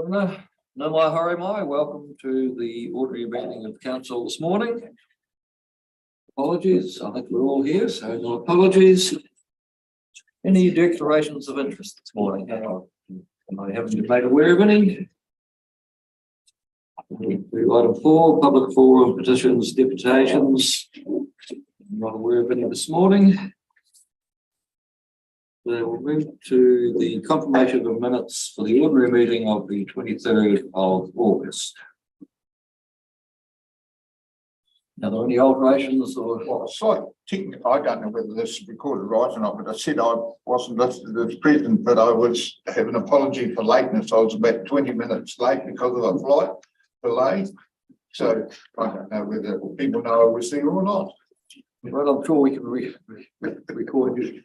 No mai haere mai. Welcome to the ordinary meeting of council this morning. Apologies, I think we're all here, so no apologies. Any declarations of interest this morning? I haven't been made aware of any. Item 4, public forum, petitions, deputations. Not aware of any this morning. So we'll move to the confirmation of minutes for the ordinary meeting of the 23rd of August. Are there any alterations or? Well, slight technical, I don't know whether this is recorded right or not, but I said I wasn't listed as present, but I was have an apology for lateness. I was about 20 minutes late because of a flight delay. So I don't know whether people know I was there or not. Well, I'm sure we can record you.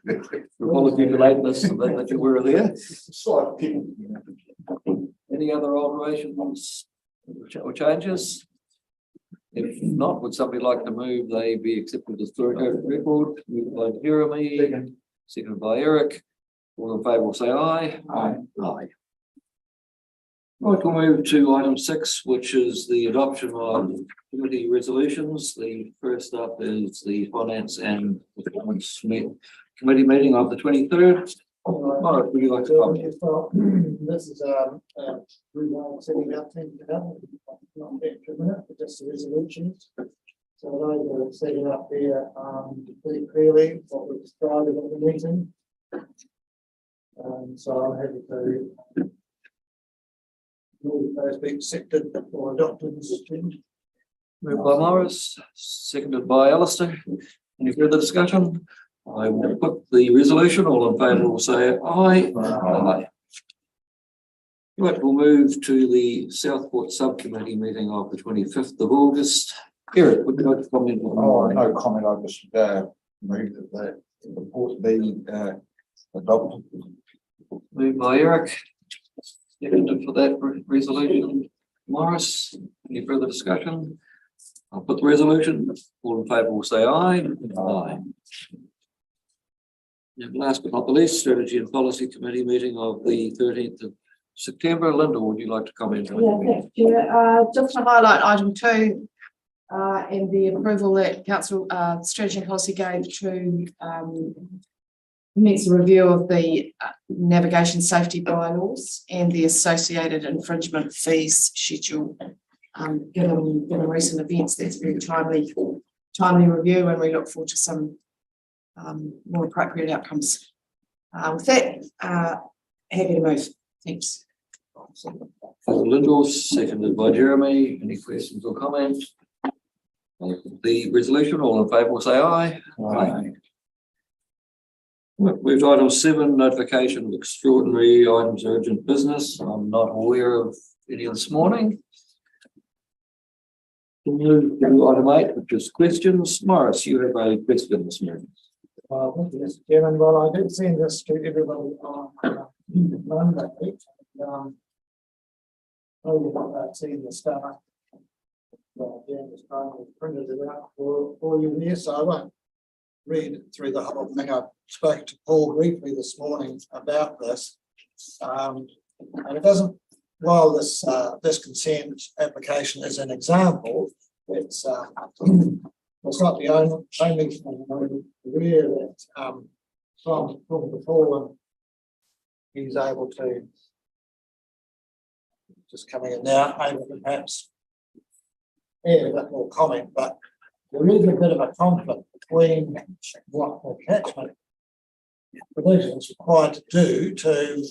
Apology for lateness and that you were there. Slight technical. Any other alterations or changes? If not, would somebody like to move they be accepted as third record? Moved by Jeremy, seconded by Eric. All in favour will say aye. Aye. Aye. Right, we'll move to item 6, which is the adoption of committee resolutions. The first up is the Finance and Performance Committee meeting of the 23rd. Mara, would you like to comment? This is setting up things not extra minute, but just the resolutions. So those are setting up there pretty clearly what we described at the meeting. So I'm happy to move those be accepted or adopted. Moved by Morris, seconded by Alistair. Any further discussion? I will put the resolution. All in favour will say aye. Aye. Right, we'll move to the Southport Subcommittee meeting of the 25th of August. Eric, would you like to comment? Oh, no comment. I just move that the report be adopted. Moved by Eric. Seconded for that resolution. Morris, any further discussion? I'll put the resolution. All in favour will say aye. Aye. And last but not the least, Strategy and Policy Committee meeting of the 13th of September. Linda, would you like to comment on Yeah, thank you. Just to highlight item 2 and the approval that Council Strategy and Policy gave to commence a review of the navigation safety bylaws and the associated infringement fees schedule. Given recent events, that's a very timely review, and we look forward to some more appropriate outcomes. With that, happy to move. Thanks. Linda, seconded by Jeremy. Any questions or comments? The resolution, all in favour will say aye. Aye. Move to item 7, notification of extraordinary items of urgent business. I'm not aware of any this morning. We'll move to item 8, which is questions. Morris, you have a question this morning. Thank you, Mr. Chairman. Well, I did send this to everybody on Monday. I've seen the stuff. Well, Jan was kindly printed it out for you here, so I won't read through the whole thing. I spoke to Paul briefly this morning about this, and it doesn't. While this consent application is an example, it's not the only thing I'm aware that from before he's able to just coming in now, able to perhaps add a bit more comment, but there is a bit of a conflict between what the catchment provision is required to do to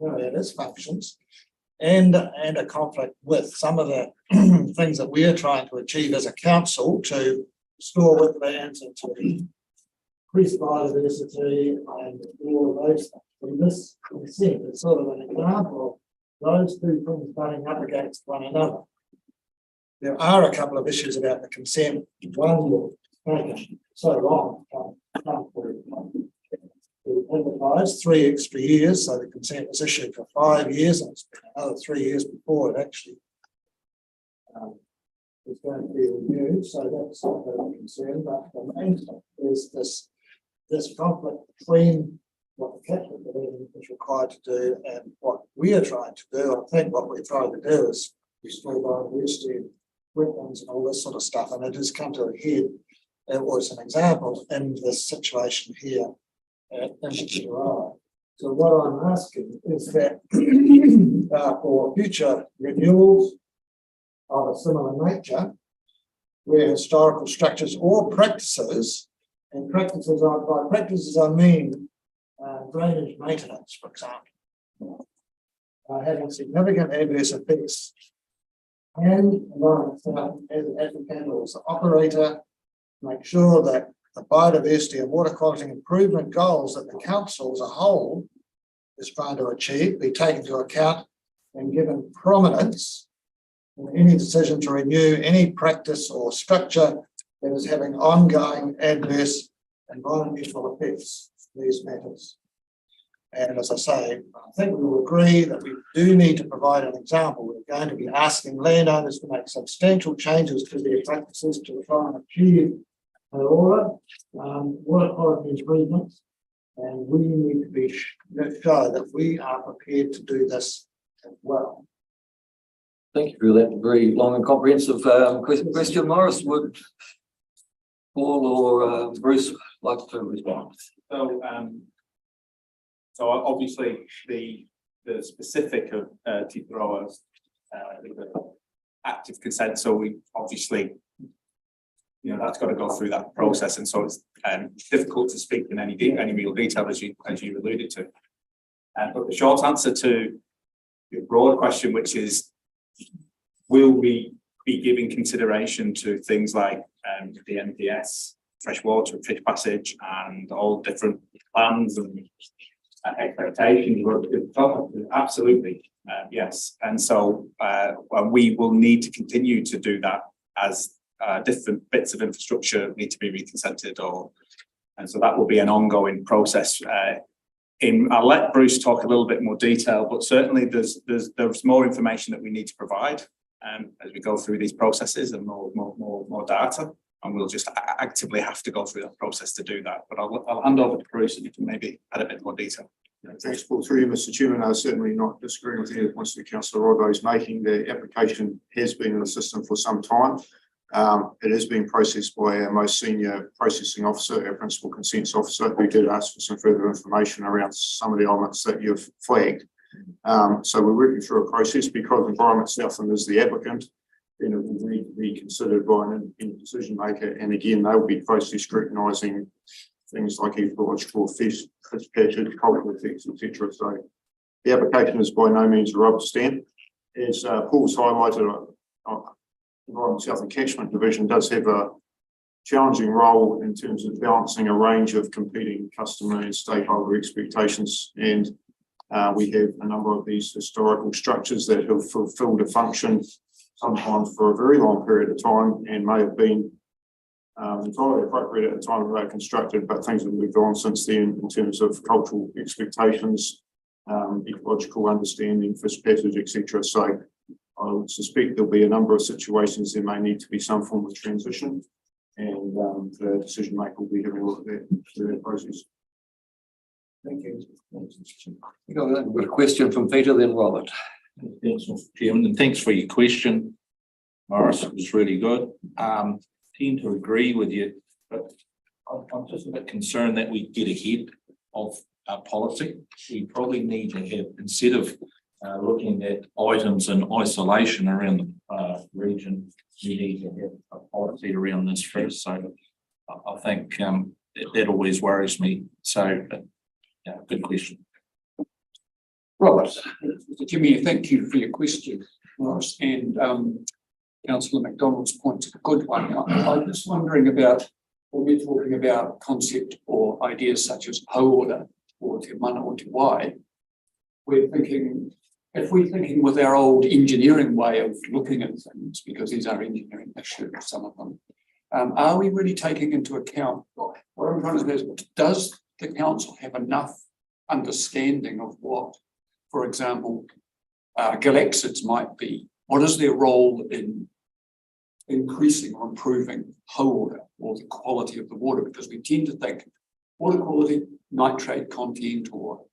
carry out its functions, and a conflict with some of the things that we are trying to achieve as a council to store wetlands and to increase biodiversity and all of those things. And this consent is sort of an example of those two things running up against one another. There are a couple of issues about the consent. One will take so long to advertise 3 extra years, so the consent was issued for 5 years, and it's been another 3 years before it actually is going to be reviewed. So that's not a concern. But the main thing is this conflict between what the catchment provision is required to do and what we are trying to do, I think what we're trying to do is restore biodiversity, wetlands and all this sort of stuff, and it has come to a head. It was an example in this situation here in July. So what I'm asking is that for future renewals of a similar nature, where historical structures or practices, and practices by practices I mean drainage maintenance, for example, having significant adverse effects, and as a candle as an operator, make sure that the biodiversity and water quality improvement goals that the council as a whole is trying to achieve be taken into account and given prominence in any decision to renew any practice or structure that is having ongoing adverse environmental effects in these matters. And as I say, I think we will agree that we do need to provide an example. We're going to be asking landowners to make substantial changes to their practices to try and achieve water quality improvements, and we need to be sure that we are prepared to do this as well. Thank you for that very long and comprehensive question. Morris, would Paul or Bruce like to respond? So obviously the specific of Te Tarawa's active consent. So we obviously, that's got to go through that process, and so it's difficult to speak in any real detail as you alluded to. But the short answer to your broad question, which is, will we be giving consideration to things like the NPS, freshwater, fish passage, and all different plans and expectations? Absolutely, yes. And so we will need to continue to do that as different bits of infrastructure need to be reconsented, and so that will be an ongoing process. I'll let Bruce talk a little bit more detail, but certainly there's more information that we need to provide as we go through these processes, and more data, and we'll just actively have to go through that process to do that. But I'll hand over to Bruce, and you can maybe add a bit more detail. Thanks, Paul. Through you, Mr. Chairman. I was certainly not disagreeing with any of the points that Councillor Rodway is making. The application has been in the system for some time. It is being processed by our most senior processing officer, our principal consents officer, who did ask for some further information around some of the elements that you've flagged. So we're working through a process because Environment Southland is the applicant, then it will need to be considered by an independent decision maker. And again, they will be closely scrutinising things like ecological fish patches, cultural effects, etc. So the application is by no means a rubber stamp. As Paul's highlighted, Environment Southland Catchment Division does have a challenging role in terms of balancing a range of competing customer and stakeholder expectations. And we have a number of these historical structures that have fulfilled a function sometimes for a very long period of time and may have been entirely appropriate at the time they were constructed, but things have moved on since then in terms of cultural expectations, ecological understanding, fish passage, etc. So I would suspect there'll be a number of situations there may need to be some form of transition, and the decision maker will be having a look at that through that process. Thank you. We've got a question from Peter, then Robert. Thanks, Mr. Chairman, and thanks for your question, Morris. It was really good. Tend to agree with you, but I'm just a bit concerned that we get ahead of our policy. We probably need to have, instead of looking at items in isolation around the region, we need to have a policy around this first. So I think that always worries me. So, yeah, good question. Robert. Mr. Jimmy, thank you for your question, Morris, and Councillor McDonald's point is a good one. I'm just wondering about, when we're talking about concept or ideas such as Hauora or Te Mana or Te Wai, we're thinking, if we're thinking with our old engineering way of looking at things, because these are engineering issues, some of them, are we really taking into account, what I'm trying to say is, does the council have enough understanding of what, for example, galaxids might be? What is their role in increasing or improving Hauora or the quality of the water? Because we tend to think water quality, nitrate content,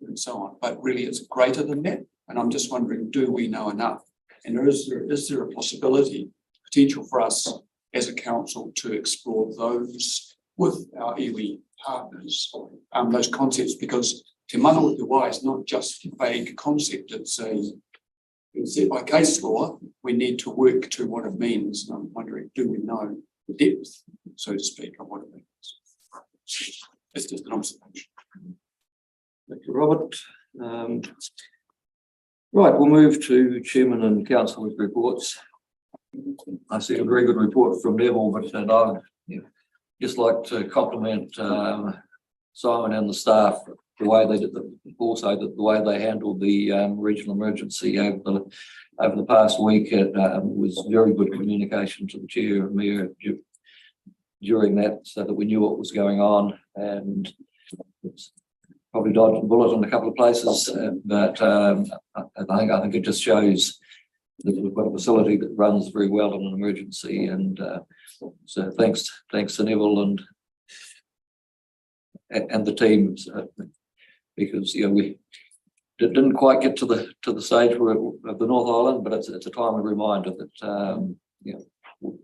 and so on, but really it's greater than that. And I'm just wondering, do we know enough? And is there a possibility, potential for us as a council to explore those with our iwi partners, those concepts, because Te Mana o Te Wai is not just a vague concept, it's set by case law. We need to work to what it means. And I'm wondering, do we know the depth, so to speak, of what it means? It's just an observation. Thank you, Robert. Right, we'll move to Chairman and Councillors' reports. I see a very good report from Neville, but I'd just like to compliment Simon and the staff, the way they did the way they handled the regional emergency over the past week. It was very good communication to the chair and mayor during that, so that we knew what was going on, and it's probably dodged a bullet in a couple of places, but I think it just shows that we've got a facility that runs very well in an emergency, and so thanks to Neville and the teams, because we didn't quite get to the stage of the North Island, but it's a timely reminder that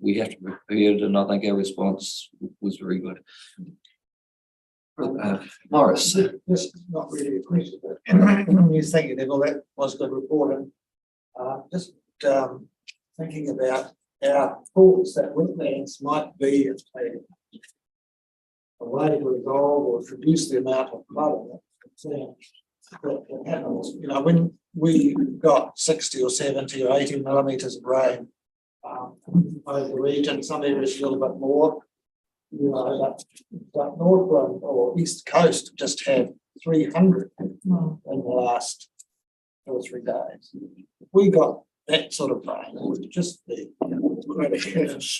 we have to be prepared, and I think our response was very good. Morris. This is not really a question, but yes, thank you, Neville. That was good reporting. Just thinking about our thoughts that wetlands might be a way to resolve or reduce the amount of flooding that happens. When we got 60 or 70 or 80 millimeters of rain over the region, some areas a little bit more. That Northland or East Coast just had 300 in the last 2 or 3 days. If we got that sort of rain, it would just be incredible.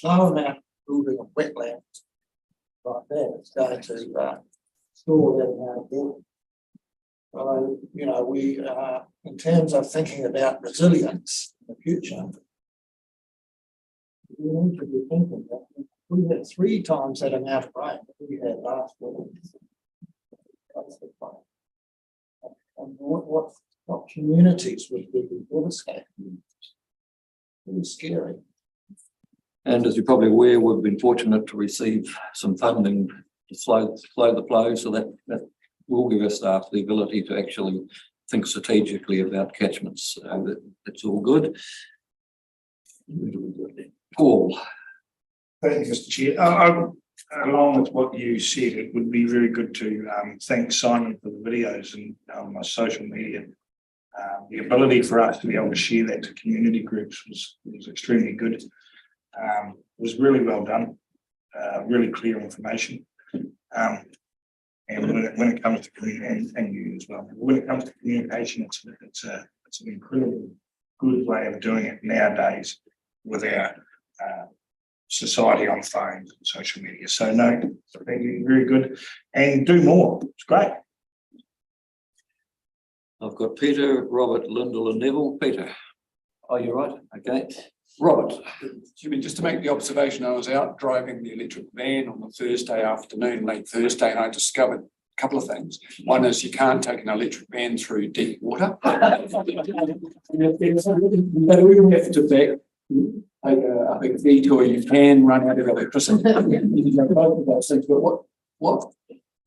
No amount of building of wetlands like that is going to store that amount of water. So, we in terms of thinking about resilience in the future, we need to be thinking that we had 3 times that amount of rain that we had last winter. That's the point. And what communities would be devastated? Really scary. And as you're probably aware, we've been fortunate to receive some funding to slow the flow, so that will give our staff the ability to actually think strategically about catchments. That's all good. Paul. Thank you, Mr. Chair. Along with what you said, it would be very good to thank Simon for the videos and my social media. The ability for us to be able to share that to community groups was extremely good. It was really well done, really clear information. And when it comes to communication, and you as well, when it comes to communication, it's an incredibly good way of doing it nowadays with our society on phones and social media. So no, thank you, very good, and do more. It's great. I've got Peter, Robert, Lyndall and Neville. Peter, are you right? Okay. Robert. Just to make the observation, I was out driving the electric van on the Thursday afternoon, late Thursday, and I discovered a couple of things. One is you can't take an electric van through deep water. But we have to take a big detour. You can run out of electricity. Both of those things. But what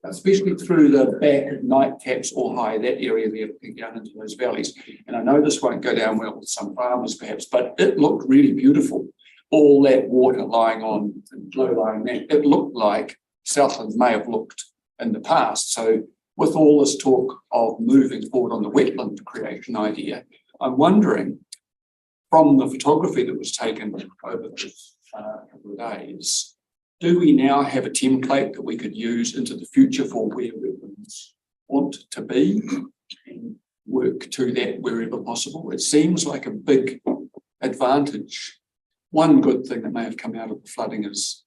especially through the back of Nightcaps or High, that area there, down into those valleys. And I know this won't go down well with some farmers perhaps, but it looked really beautiful. All that water lying on, low-lying land, it looked like Southland may have looked in the past. So with all this talk of moving forward on the wetland creation idea, I'm wondering, from the photography that was taken over the couple of days, do we now have a template that we could use into the future for where we want to be and work to that wherever possible? It seems like a big advantage. One good thing that may have come out of the flooding is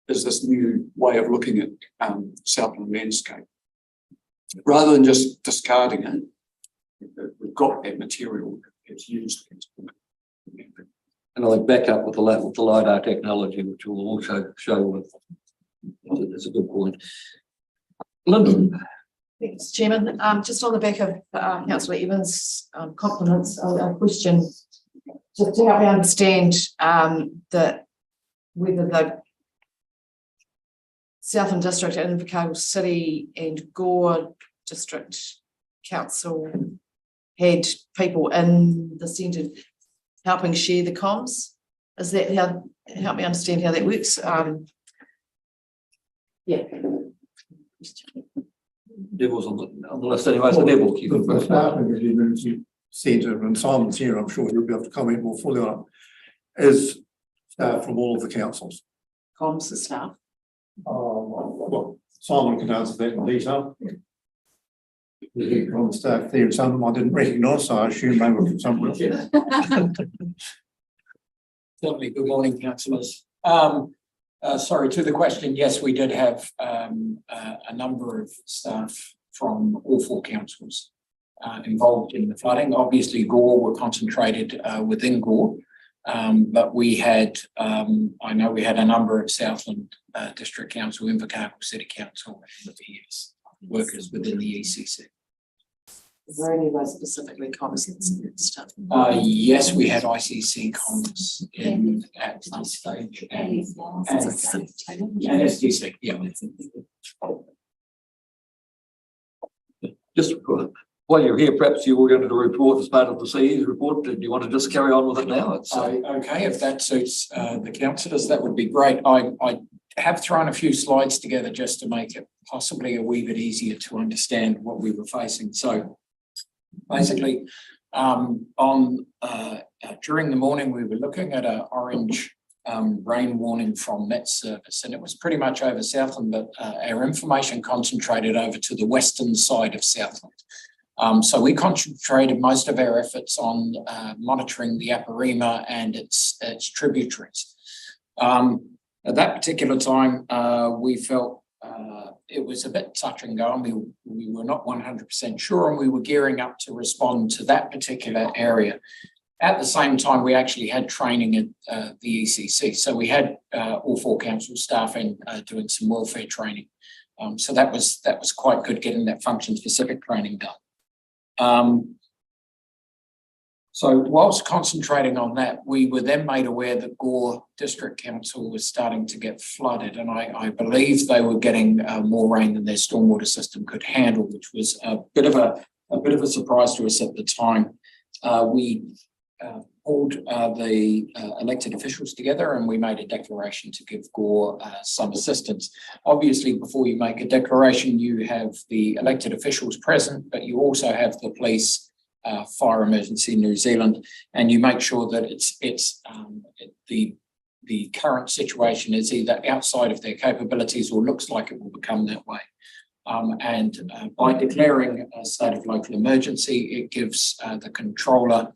this new way of looking at Southland landscape. Rather than just discarding it, we've got that material that's used. And I think back up with the LiDAR technology, which will also show with, it's a good point. Lyndon. Thanks, Chairman. Just on the back of Councillor Evans' compliments, a question just to help me understand that whether the Southland District and Invercargill City and Gore District Council had people in the centre helping share the comms. Is that how? Help me understand how that works. Yeah. Neville's on the list anyway, so Neville, you can. The staffing of the emergency centre, and Simon's here, I'm sure he'll be able to comment more fully on it, is staff from all of the councils. Comms the staff. Well, Simon can answer that in detail. From the staff there, some of them I didn't recognise, so I assume they were from somewhere else. Certainly, good morning, councillors. Sorry, to the question, yes, we did have a number of staff from all four councils involved in the flooding. Obviously, Gore were concentrated within Gore, but we had, I know we had a number of Southland District Council, Invercargill City Council, and the workers within the ECC. Is there any way specifically comms and stuff? Yes, we had ICC comms in at some stage and SDC, yeah. Just while you're here, perhaps you were going to report as part of the CE's report. Do you want to just carry on with it now? It's Okay, if that suits the councillors, that would be great. I have thrown a few slides together just to make it possibly a wee bit easier to understand what we were facing. So basically, during the morning, we were looking at an orange rain warning from Met Service, and it was pretty much over Southland, but our information concentrated over to the western side of Southland. So we concentrated most of our efforts on monitoring the Aparima and its tributaries. At that particular time, we felt it was a bit touch and go, and we were not 100% sure, and we were gearing up to respond to that particular area. At the same time, we actually had training at the ECC. So we had all four council staff and doing some welfare training. So that was quite good, getting that function-specific training done. So whilst concentrating on that, we were then made aware that Gore District Council was starting to get flooded, and I believe they were getting more rain than their stormwater system could handle, which was a bit of a surprise to us at the time. We pulled the elected officials together, and we made a declaration to give Gore some assistance. Obviously, before you make a declaration, you have the elected officials present, but you also have the police, Fire Emergency New Zealand, and you make sure that the current situation is either outside of their capabilities or looks like it will become that way. By declaring a state of local emergency, it gives the controller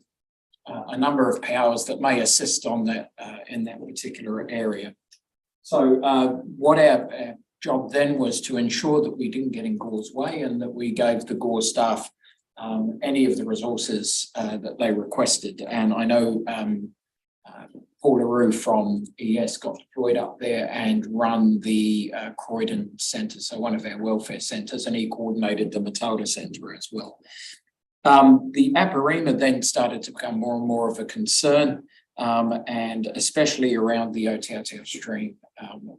a number of powers that may assist on that in that particular area. So what our job then was to ensure that we didn't get in Gore's way, and that we gave the Gore staff any of the resources that they requested. And I know Paul LaRue from ES got deployed up there and run the Croydon Centre, so one of our welfare centres, and he coordinated the Matilda Centre as well. The Aparima then started to become more and more of a concern, and especially around the Otautau stream,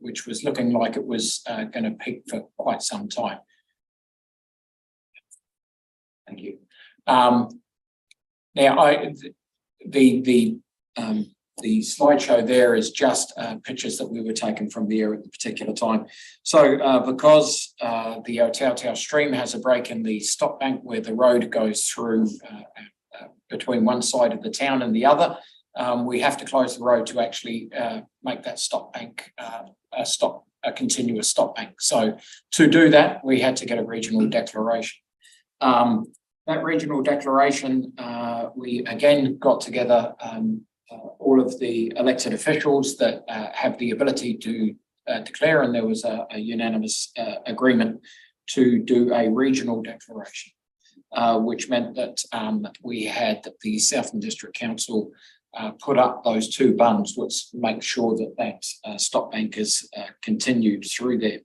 which was looking like it was going to peak for quite some time. Thank you. Now, the slideshow there is just pictures that we were taking from the air at the particular time. So because the Otautau stream has a break in the stop bank where the road goes through between one side of the town and the other, we have to close the road to actually make that stop bank a continuous stop bank. So to do that, we had to get a regional declaration. That regional declaration, we again got together all of the elected officials that have the ability to declare, and there was a unanimous agreement to do a regional declaration, which meant that we had the Southland District Council put up those two bunds, which make sure that that stop bank is continued through there.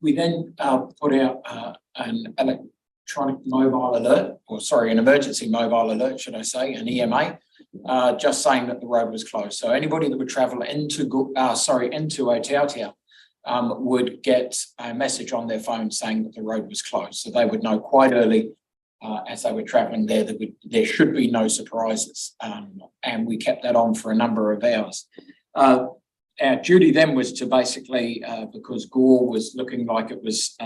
we then put out an electronic mobile alert, or sorry, an emergency mobile alert, should I say, an EMA, just saying that the road was closed. So anybody that would travel into Otaotea would get a message on their phone saying that the road was closed. So they would know quite early as they were travelling there that there should be no surprises. And we kept that on for a number of hours. Our duty then was to basically, because Gore was looking like it was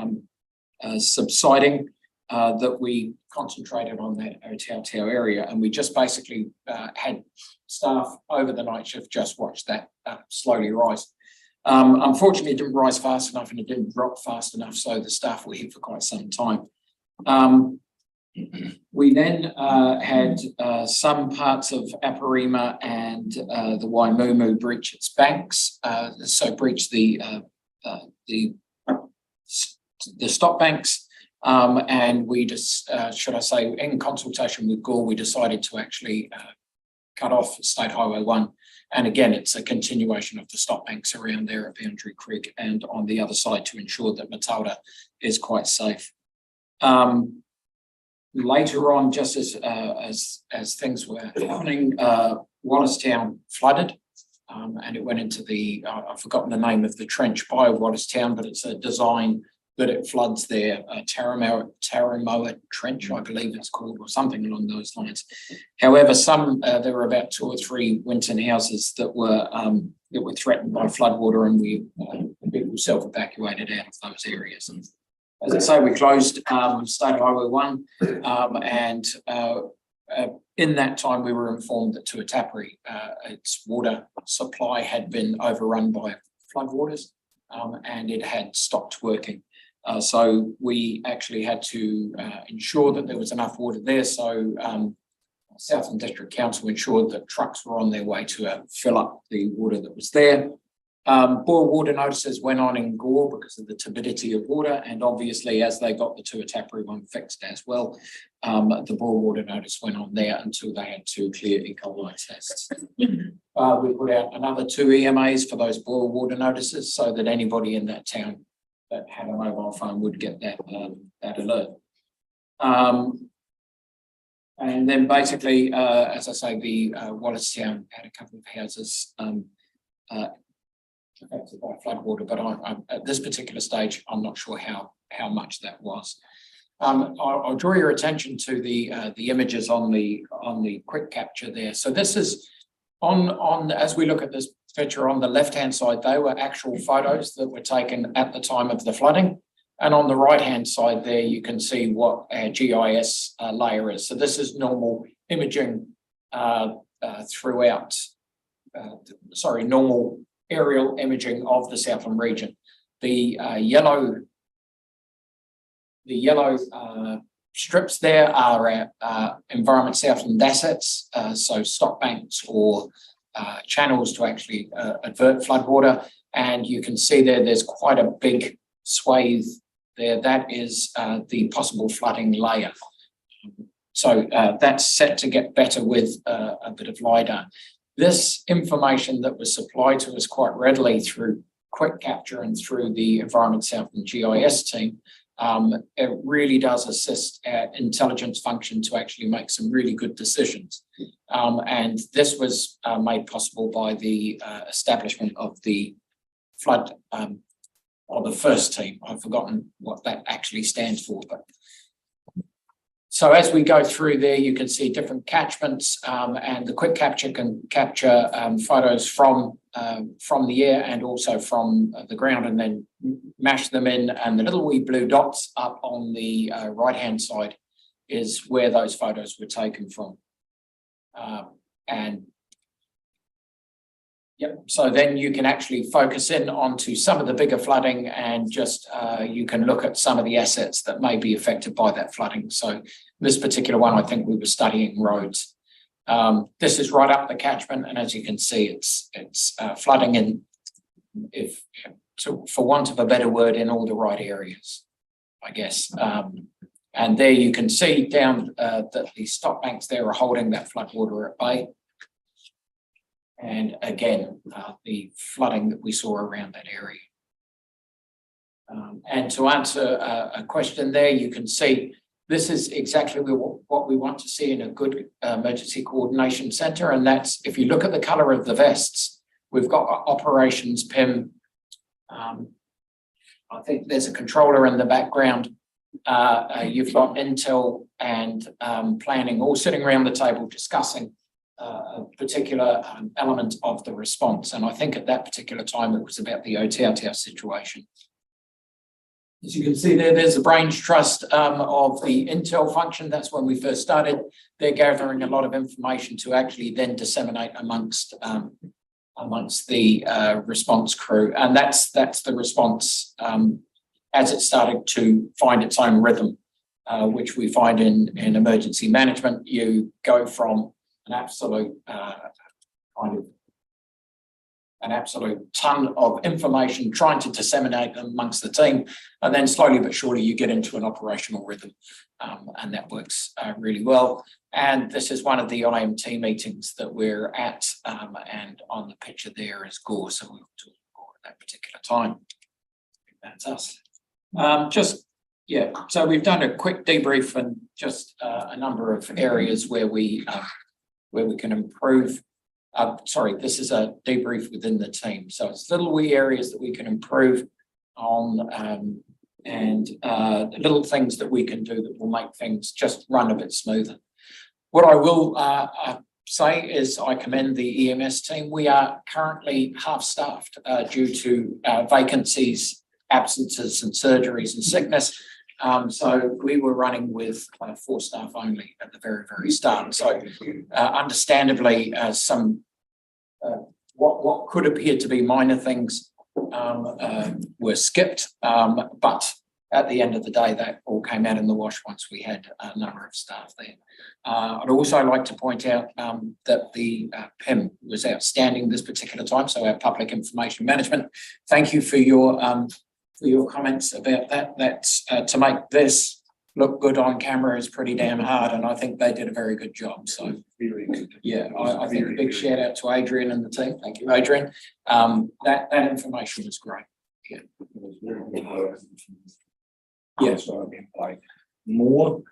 subsiding, that we concentrated on that Otaotea area, and we just basically had staff over the night shift just watch that slowly rise. Unfortunately, it didn't rise fast enough and it didn't drop fast enough, so the staff were here for quite some time. We then had some parts of Aparima and the Waimumu breach its banks, so breach the stop banks, and we just, should I say, in consultation with Gore, we decided to actually cut off State Highway 1. And again, it's a continuation of the stop banks around there at Boundary Creek and on the other side to ensure that Matilda is quite safe. Later on, just as things were happening, Wallacestown flooded, and it went into the, I've forgotten the name of the trench by Wallacestown, but it's a design that it floods there, Tarramoa Trench, I believe it's called, or something along those lines. However, there were about 2 or 3 Winton houses that were threatened by floodwater, and people self-evacuated out of those areas. And as I say, we closed State Highway 1, and in that time we were informed that Tuatapere, its water supply had been overrun by floodwaters, and it had stopped working. So we actually had to ensure that there was enough water there. So Southland District Council ensured that trucks were on their way to fill up the water that was there. Boil water notices went on in Gore because of the turbidity of water, and obviously as they got the Tuatapere one fixed as well, the boil water notice went on there until they had to clear E. coli tests. We put out another 2 EMAs for those boil water notices so that anybody in that town that had a mobile phone would get that alert. And then basically, as I say, the Wallacestown had a couple of houses affected by floodwater, but at this particular stage, I'm not sure how much that was. I'll draw your attention to the images on the quick capture there. So this is on as we look at this picture on the left-hand side, they were actual photos that were taken at the time of the flooding. And on the right-hand side there, you can see what our GIS layer is. So this is normal imaging throughout, normal aerial imaging of the Southland region. The yellow strips there are our Environment Southland assets, so stop banks or channels to actually avert floodwater. And you can see there's quite a big swathe there. That is the possible flooding layer. So that's set to get better with a bit of LiDAR. This information that was supplied to us quite readily through quick capture and through the Environment Southland GIS team, it really does assist our intelligence function to actually make some really good decisions. And this was made possible by the establishment of the flood, or the first team. I've forgotten what that actually stands for, but so as we go through there, you can see different catchments, and the quick capture can capture photos from the air and also from the ground, and then mash them in. And the little wee blue dots up on the right-hand side is where those photos were taken from. So then you can actually focus in onto some of the bigger flooding, and just you can look at some of the assets that may be affected by that flooding. So this particular one, I think we were studying roads. This is right up the catchment, and as you can see, it's flooding in, for want of a better word, in all the right areas, I guess. And there you can see down that the stop banks there are holding that floodwater at bay. And again, the flooding that we saw around that area. And to answer a question there, you can see this is exactly what we want to see in a good emergency coordination centre. And that's, if you look at the colour of the vests, we've got operations PIM. I think there's a controller in the background. You've got Intel and planning all sitting around the table discussing a particular element of the response. And I think at that particular time, it was about the Aotearoa situation. As you can see there's the brains trust of the Intel function. That's when we first started. They're gathering a lot of information to actually then disseminate amongst the response crew. And that's the response as it started to find its own rhythm, which we find in emergency management. You go from an absolute ton of information trying to disseminate amongst the team, and then slowly but surely you get into an operational rhythm, and that works really well. And this is one of the IMT meetings that we're at, and on the picture there is Gore, so we'll talk Gore at that particular time. That's us. So we've done a quick debrief and just a number of areas where we can improve. This is a debrief within the team. So it's little wee areas that we can improve on, and the little things that we can do that will make things just run a bit smoother. What I will say is I commend the EMS team. We are currently half-staffed due to vacancies, absences and surgeries and sickness. So we were running with 4 staff only at the very, very start. So understandably, some what could appear to be minor things were skipped, but at the end of the day, that all came out in the wash once we had a number of staff there. I'd also like to point out that the PIM was outstanding this particular time, so our public information management. Thank you for your comments about that. That's to make this look good on camera is pretty damn hard, and I think they did a very good job. So yeah, I think a big shout out to Adrian and the team. Thank you, Adrian. That information was great. Yeah. Yes, I've been like more.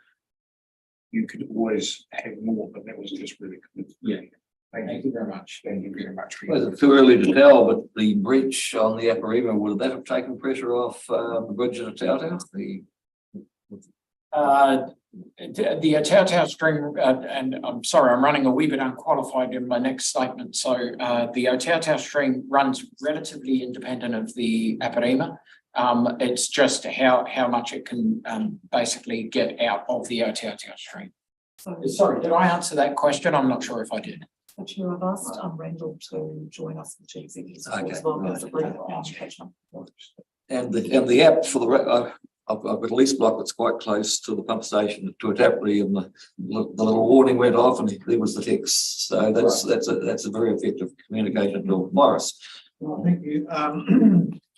You could always have more, but that was just really good. Yeah. Thank you very much. Thank you very much. Well, it's too early to tell, but the breach on the Aparima, would that have taken pressure off the bridge at Tautau? The Tautau string, and I'm sorry, I'm running a wee bit unqualified in my next statement. So the Tautau string runs relatively independent of the Aparima. It's just how much it can basically get out of the Tautau string. Sorry, did I answer that question? I'm not sure if I did. Actually, I've asked Randall to join us in chief executive as well as a brief catch-up. And the app for the I've got a lease block that's quite close to the pump station to a tapery, and the little warning went off, and there was the text. So that's a very effective communication tool. Morris. Well, thank you.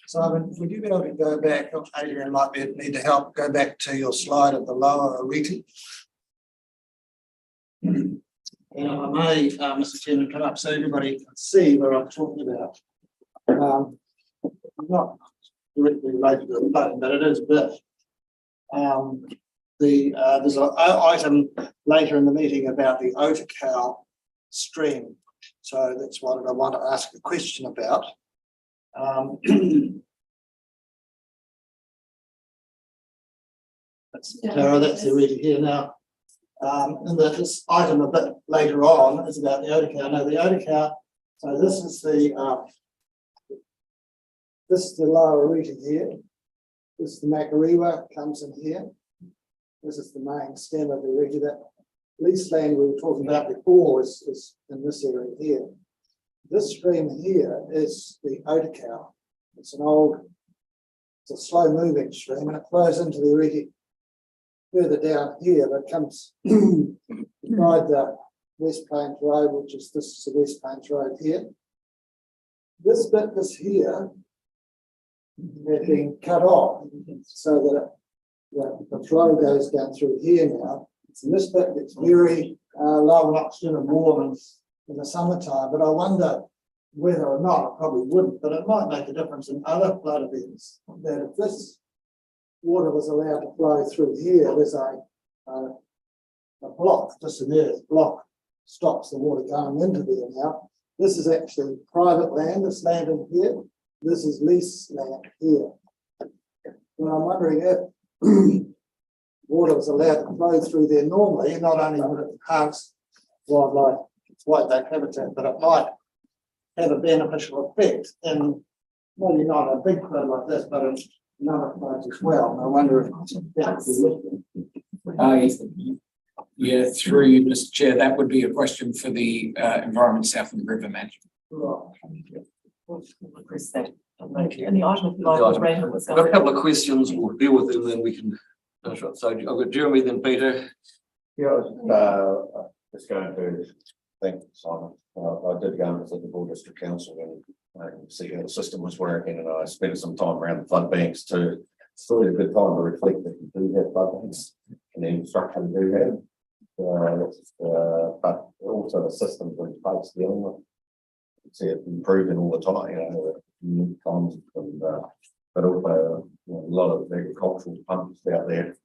Simon, would you be able to go back, Adrian might need to help, go back to your slide of the lower Ariti? And I may, Mr. Chairman, come up so everybody can see what I'm talking about. Not directly related to the flooding, but it is a bit. There's an item later in the meeting about the Otakau stream. So that's what I want to ask a question about. Tara, that's already here now. And this item a bit later on is about the Otakau. Now the Otakau, so this is the lower Ariti here. This is the Makariwa, comes in here. This is the main stem of the Ariti. That lease land we were talking about before is in this area here. This stream here is the Otakau. It's a slow moving stream, and it flows into the Ariti further down here, but comes beside the West Plains Road, which is this is the West Plains Road here. This bit is here has been cut off so that the flow goes down through here now. And this bit gets very low in oxygen and warm in the summertime, but I wonder whether or not, I probably wouldn't, but it might make a difference in other flood events, that if this water was allowed to flow through here, there's a block, just an earth block, stops the water going into there now. This is actually private land, this land in here, this is lease land here. And I'm wondering if water was allowed to flow through there normally, not only would it enhance wildlife, wildlife habitat, but it might have a beneficial effect in maybe not a big flood like this, but in another floods as well. And I wonder if that would be Yeah, through you, Mr. Chair, that would be a question for the Environment South and River Management. Request that. And the item of The item. Randall was I've got a going. couple of questions, we'll deal with them, then we can finish up. So I've got Jeremy, then Peter. Yeah, I was just going to thank Simon. I did go and visit the Board District Council and see how the system was working, and I spent some time around the flood banks too. It's always a good time to reflect that you do have flood banks and the infrastructure we do have. But also the systems in place dealing with. See it improving all the time, you know, unique times, and but also a lot of agricultural pumps out there,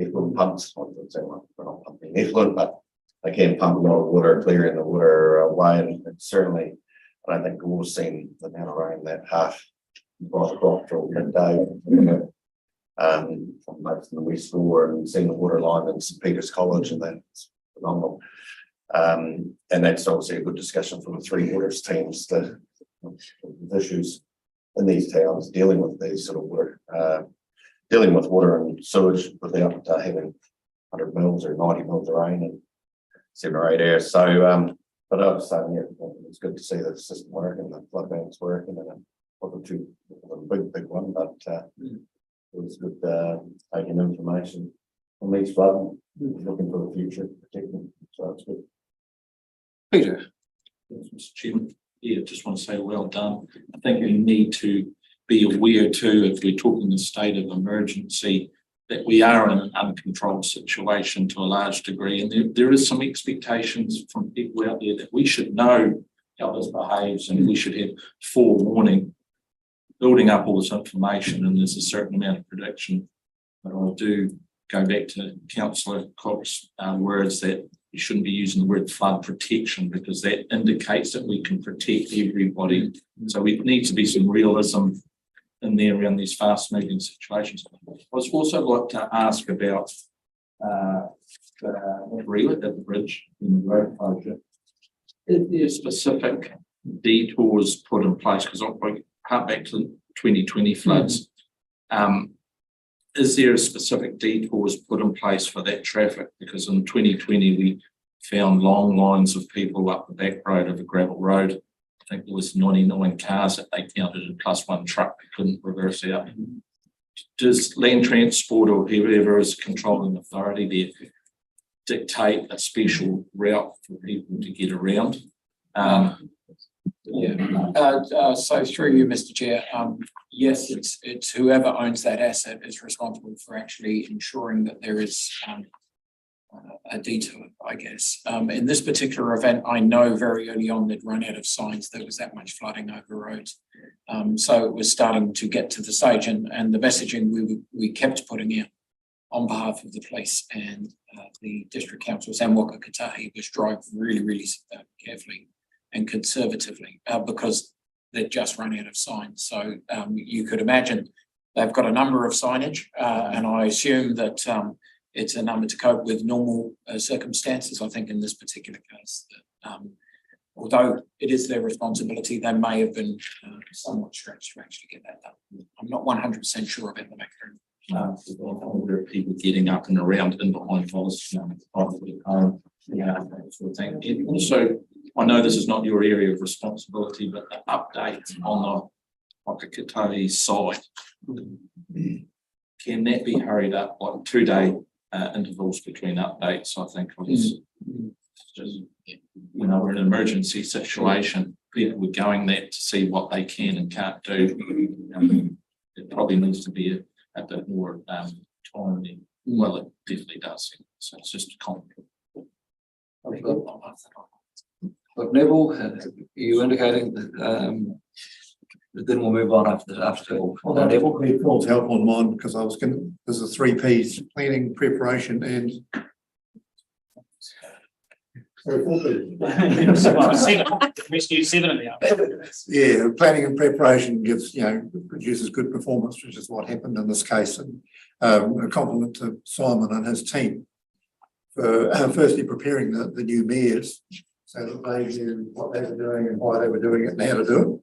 effluent pumps. I would say we're not pumping effluent, but they can pump a lot of water, clearing the water away, and certainly I don't think we've seen the amount of rain that half across till midday. From most of the West Shore and seeing the water line in St Peter's College, and that's phenomenal. And that's obviously a good discussion from the Three Waters teams, the issues in these towns dealing with these sort of water, dealing with water and sewage without having 100 mils or 90 mils of rain in 7 or 8 hours. So, but I was saying, yeah, it's good to see the system working, the flood banks working, and it wasn't too big one, but it was good taking information from these flooding, looking for the future, protecting. So it's good. Peter. Yes, Mr. Chairman. Yeah, just want to say well done. I think we need to be aware too, if we're talking the state of emergency, that we are in an uncontrolled situation to a large degree. And there is some expectations from people out there that we should know how this behaves, and we should have forewarning, building up all this information, and there's a certain amount of prediction. But I do go back to Councillor Cox's words that you shouldn't be using the word flood protection, because that indicates that we can protect everybody. So we need to be some realism in there around these fast moving situations. I was also like to ask about the relay at the bridge in the road closure. Is there specific detours put in place? Because I'll come back to 2020 floods. Is there a specific detours put in place for that traffic? Because in 2020, we found long lines of people up the back road of a gravel road. I think there was 99 cars that they counted, and plus one truck that couldn't reverse out. Does Land Transport or whoever is controlling authority there dictate a special route for people to get around? So through you, Mr. Chair, yes, it's whoever owns that asset is responsible for actually ensuring that there is a detour, I guess. In this particular event, I know very early on they'd run out of signs. There was that much flooding over roads. So it was starting to get to the stage, and the messaging we kept putting out on behalf of the police and the district council, Sam Waka Katahi, was drive really carefully and conservatively because they'd just run out of signs. So you could imagine they've got a number of signage, and I assume that it's a number to cope with normal circumstances. I think in this particular case, that, although it is their responsibility, they may have been somewhat stretched to actually get that done. I'm not 100% sure about the mechanism. There are people getting up and around in behind us, probably home, that sort of thing. And also, I know this is not your area of responsibility, but the update on the Whakakatahi side, can that be hurried up, like 2-day intervals between updates? I think was just, we're in an emergency situation. People were going there to see what they can and can't do. It probably needs to be a bit more time than, well, it definitely does. So it's just a comment. But Neville, are you indicating that then we'll move on after Well, that will be full help on mine because I was gonna, there's a 3 Ps, planning, preparation and. Sorry, 4 Ps. Rescue 7 of the Yeah, planning and preparation gives, produces good performance, which is what happened in this case. And a compliment to Simon and his team for firstly preparing the new mayors so that they knew what they were doing and why they were doing it and how to do it.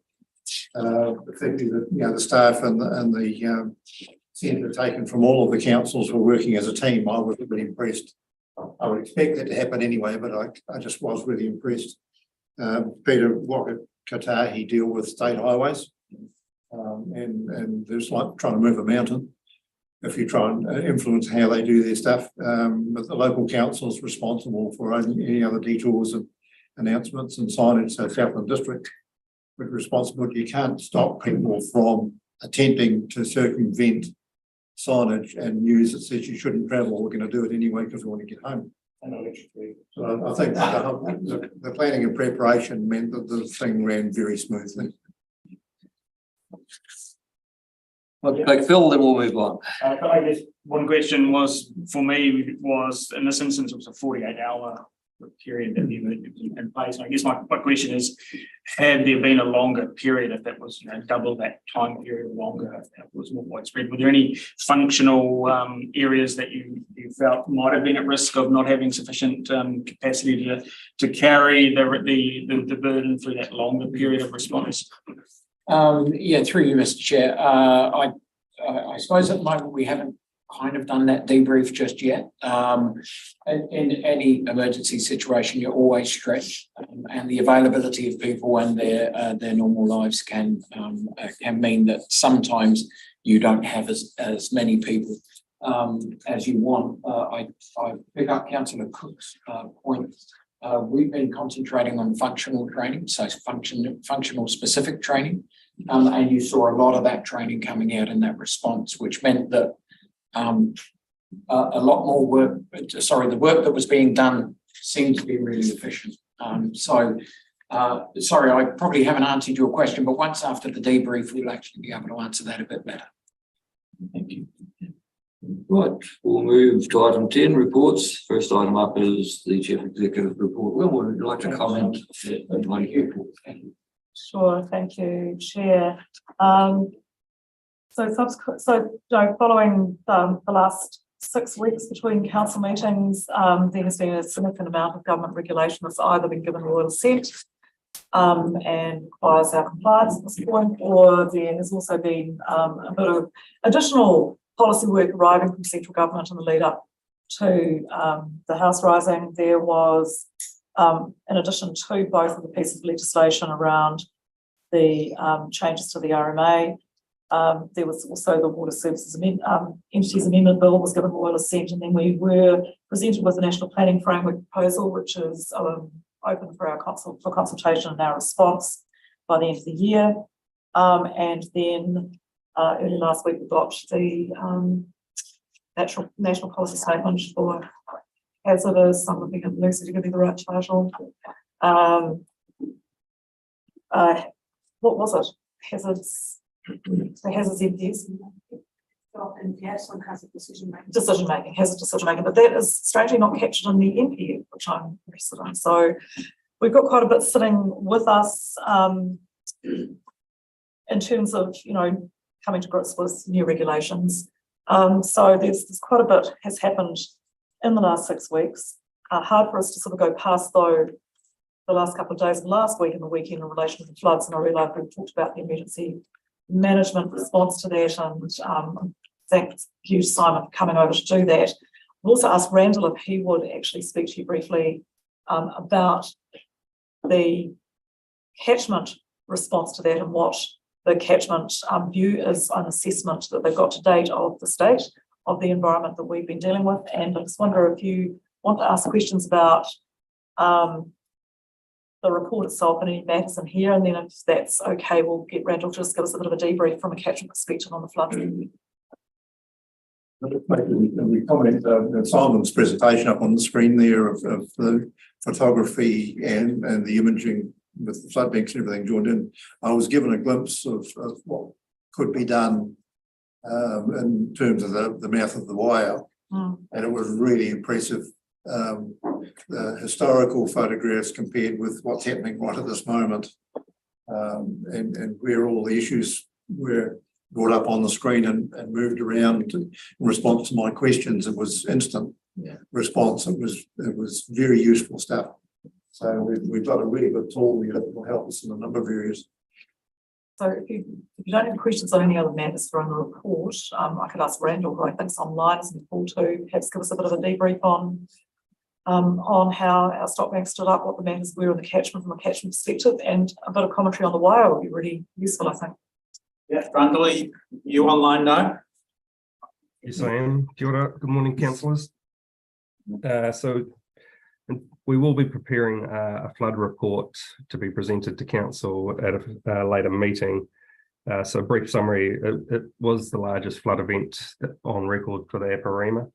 Particularly the staff and the centre taken from all of the councils were working as a team. I was really impressed. I would expect that to happen anyway, but I just was really impressed. Peter Wakatahi deal with state highways, and there's like trying to move a mountain if you try and influence how they do their stuff. But the local council is responsible for any other detours and announcements and signage. So Southland District with responsibility. You can't stop people from attempting to circumvent signage and news that says you shouldn't travel. We're going to do it anyway because we want to get home. So I think the planning and preparation meant that the thing ran very smoothly. Okay, Phil, then we'll move on. I guess one question was, for me, was in this instance, it was a 48-hour period that the emergency in place. And I guess my question is, had there been a longer period, if that was double that time period longer, if that was more widespread, were there any functional areas that you felt might have been at risk of not having sufficient capacity to carry the burden through that longer period of response? Yeah, through you, Mr. Chair. I suppose at the moment we haven't kind of done that debrief just yet. In any emergency situation, you're always stretched, and the availability of people and their normal lives can mean that sometimes you don't have as many people as you want. I pick up Councillor Cook's point. We've been concentrating on functional training, so functional specific training, and you saw a lot of that training coming out in that response, which meant that a lot more work, the work that was being done seemed to be really efficient. Sorry, I probably haven't answered your question, but once after the debrief, we'll actually be able to answer that a bit better. Thank you. Right, we'll move to item 10, reports. First item up is the Chief Executive report. Will, would you like to comment? Thank you. Sure, thank you, Chair. Following the last 6 weeks between council meetings, there has been a significant amount of government regulation that's either been given royal assent and requires our compliance at this point, or there has also been a bit of additional policy work arriving from central government in the lead up to the House rising. There was, in addition to both of the pieces of legislation around the changes to the RMA, there was also the Water Services Entities Amendment Bill was given royal assent, and then we were presented with the National Planning Framework proposal, which is open for our consultation and our response by the end of the year. And then early last week we got the national policy statement for hazardous. I'm looking at Lucy to give me the right title. What was it? Hazards. The hazards MPs. Decision making, hazard decision making, but that is strangely not captured in the MP, which I'm interested in. So we've got quite a bit sitting with us in terms of coming to grips with new regulations. So there's quite a bit has happened in the last 6 weeks. Hard for us to sort of go past though the last couple of days of last week and the weekend in relation to the floods, and I realise we've talked about the emergency management response to that, and thank you, Simon, for coming over to do that. I've also asked Randall if he would actually speak to you briefly about the catchment response to that and what the catchment view is an assessment that they've got to date of the state of the environment that we've been dealing with. And I just wonder if you want to ask questions about the report itself and any matters in here, and then if that's okay, we'll get Randall to just give us a bit of a debrief from a catchment perspective on the flood. We comment Simon's presentation up on the screen there of the photography and the imaging with the flood banks and everything joined in, I was given a glimpse of what could be done in terms of the mouth of the Waiau. And it was really impressive. The historical photographs compared with what's happening right at this moment, and where all the issues were brought up on the screen and moved around in response to my questions. It was instant response. It was very useful stuff. So we've got a really good tool here that will help us in a number of areas. So if you don't have questions on any other matters from the report, I could ask Randall, who I think's online, is in the call to perhaps give us a bit of a debrief on how our stock bank stood up, what the matters were in the catchment from a catchment perspective, and a bit of commentary on the Waiau would be really useful, I think. Yeah, Randall, are you online now? Yes, I am. Kia ora. Good morning, councillors. So we will be preparing a flood report to be presented to council at a later meeting. So a brief summary, it was the largest flood event on record for the Aparima.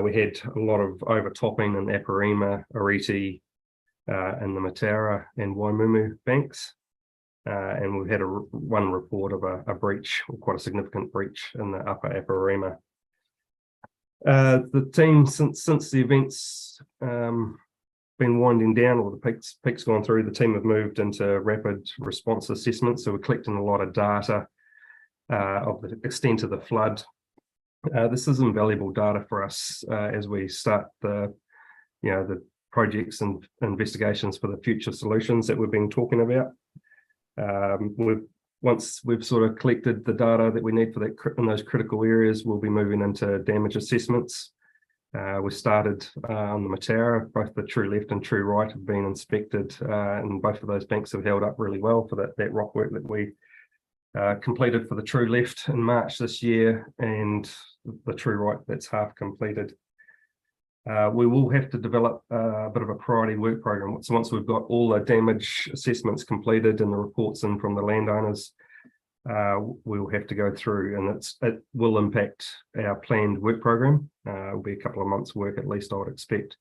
We had a lot of overtopping in Aparima, Oriti, and the Mataura and Waimumu banks. And we've had one report of a breach, or quite a significant breach, in the upper Aparima. The team, since the events been winding down, or the peak's gone through, the team have moved into rapid response assessment. So we're collecting a lot of data of the extent of the flood. This is invaluable data for us as we start the projects and investigations for the future solutions that we've been talking about. Once we've sort of collected the data that we need for that in those critical areas, we'll be moving into damage assessments. We started on the Mataura. Both the true left and true right have been inspected, and both of those banks have held up really well for that rock work that we completed for the true left in March this year, and the true right that's half completed. We will have to develop a bit of a priority work program. So once we've got all the damage assessments completed and the reports in from the landowners, we'll have to go through, and it will impact our planned work program. It'll be a couple of months' work at least, I would expect,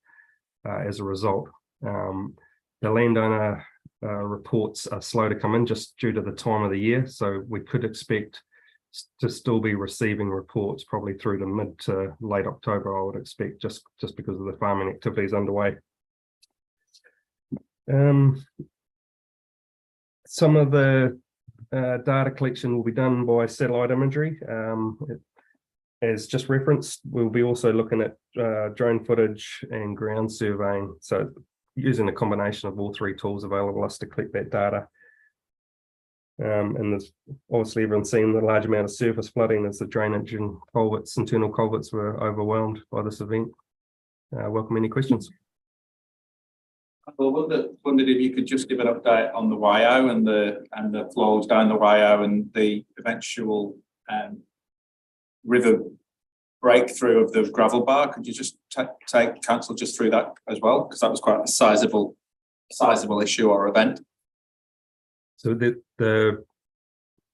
as a result. The landowner reports are slow to come in just due to the time of the year, so we could expect to still be receiving reports probably through to mid to late October, I would expect, just because of the farming activities underway. Some of the data collection will be done by satellite imagery. As just referenced, we'll be also looking at drone footage and ground surveying, so using a combination of all three tools available to us to collect that data. And there's obviously everyone's seen the large amount of surface flooding as the drainage and culverts, internal culverts, were overwhelmed by this event. Welcome any questions. Well, wondered if you could just give an update on the Waiau and the flows down the Waiau and the eventual river breakthrough of the gravel bar. Could you just take council just through that as well, because that was quite a sizable issue or event. So the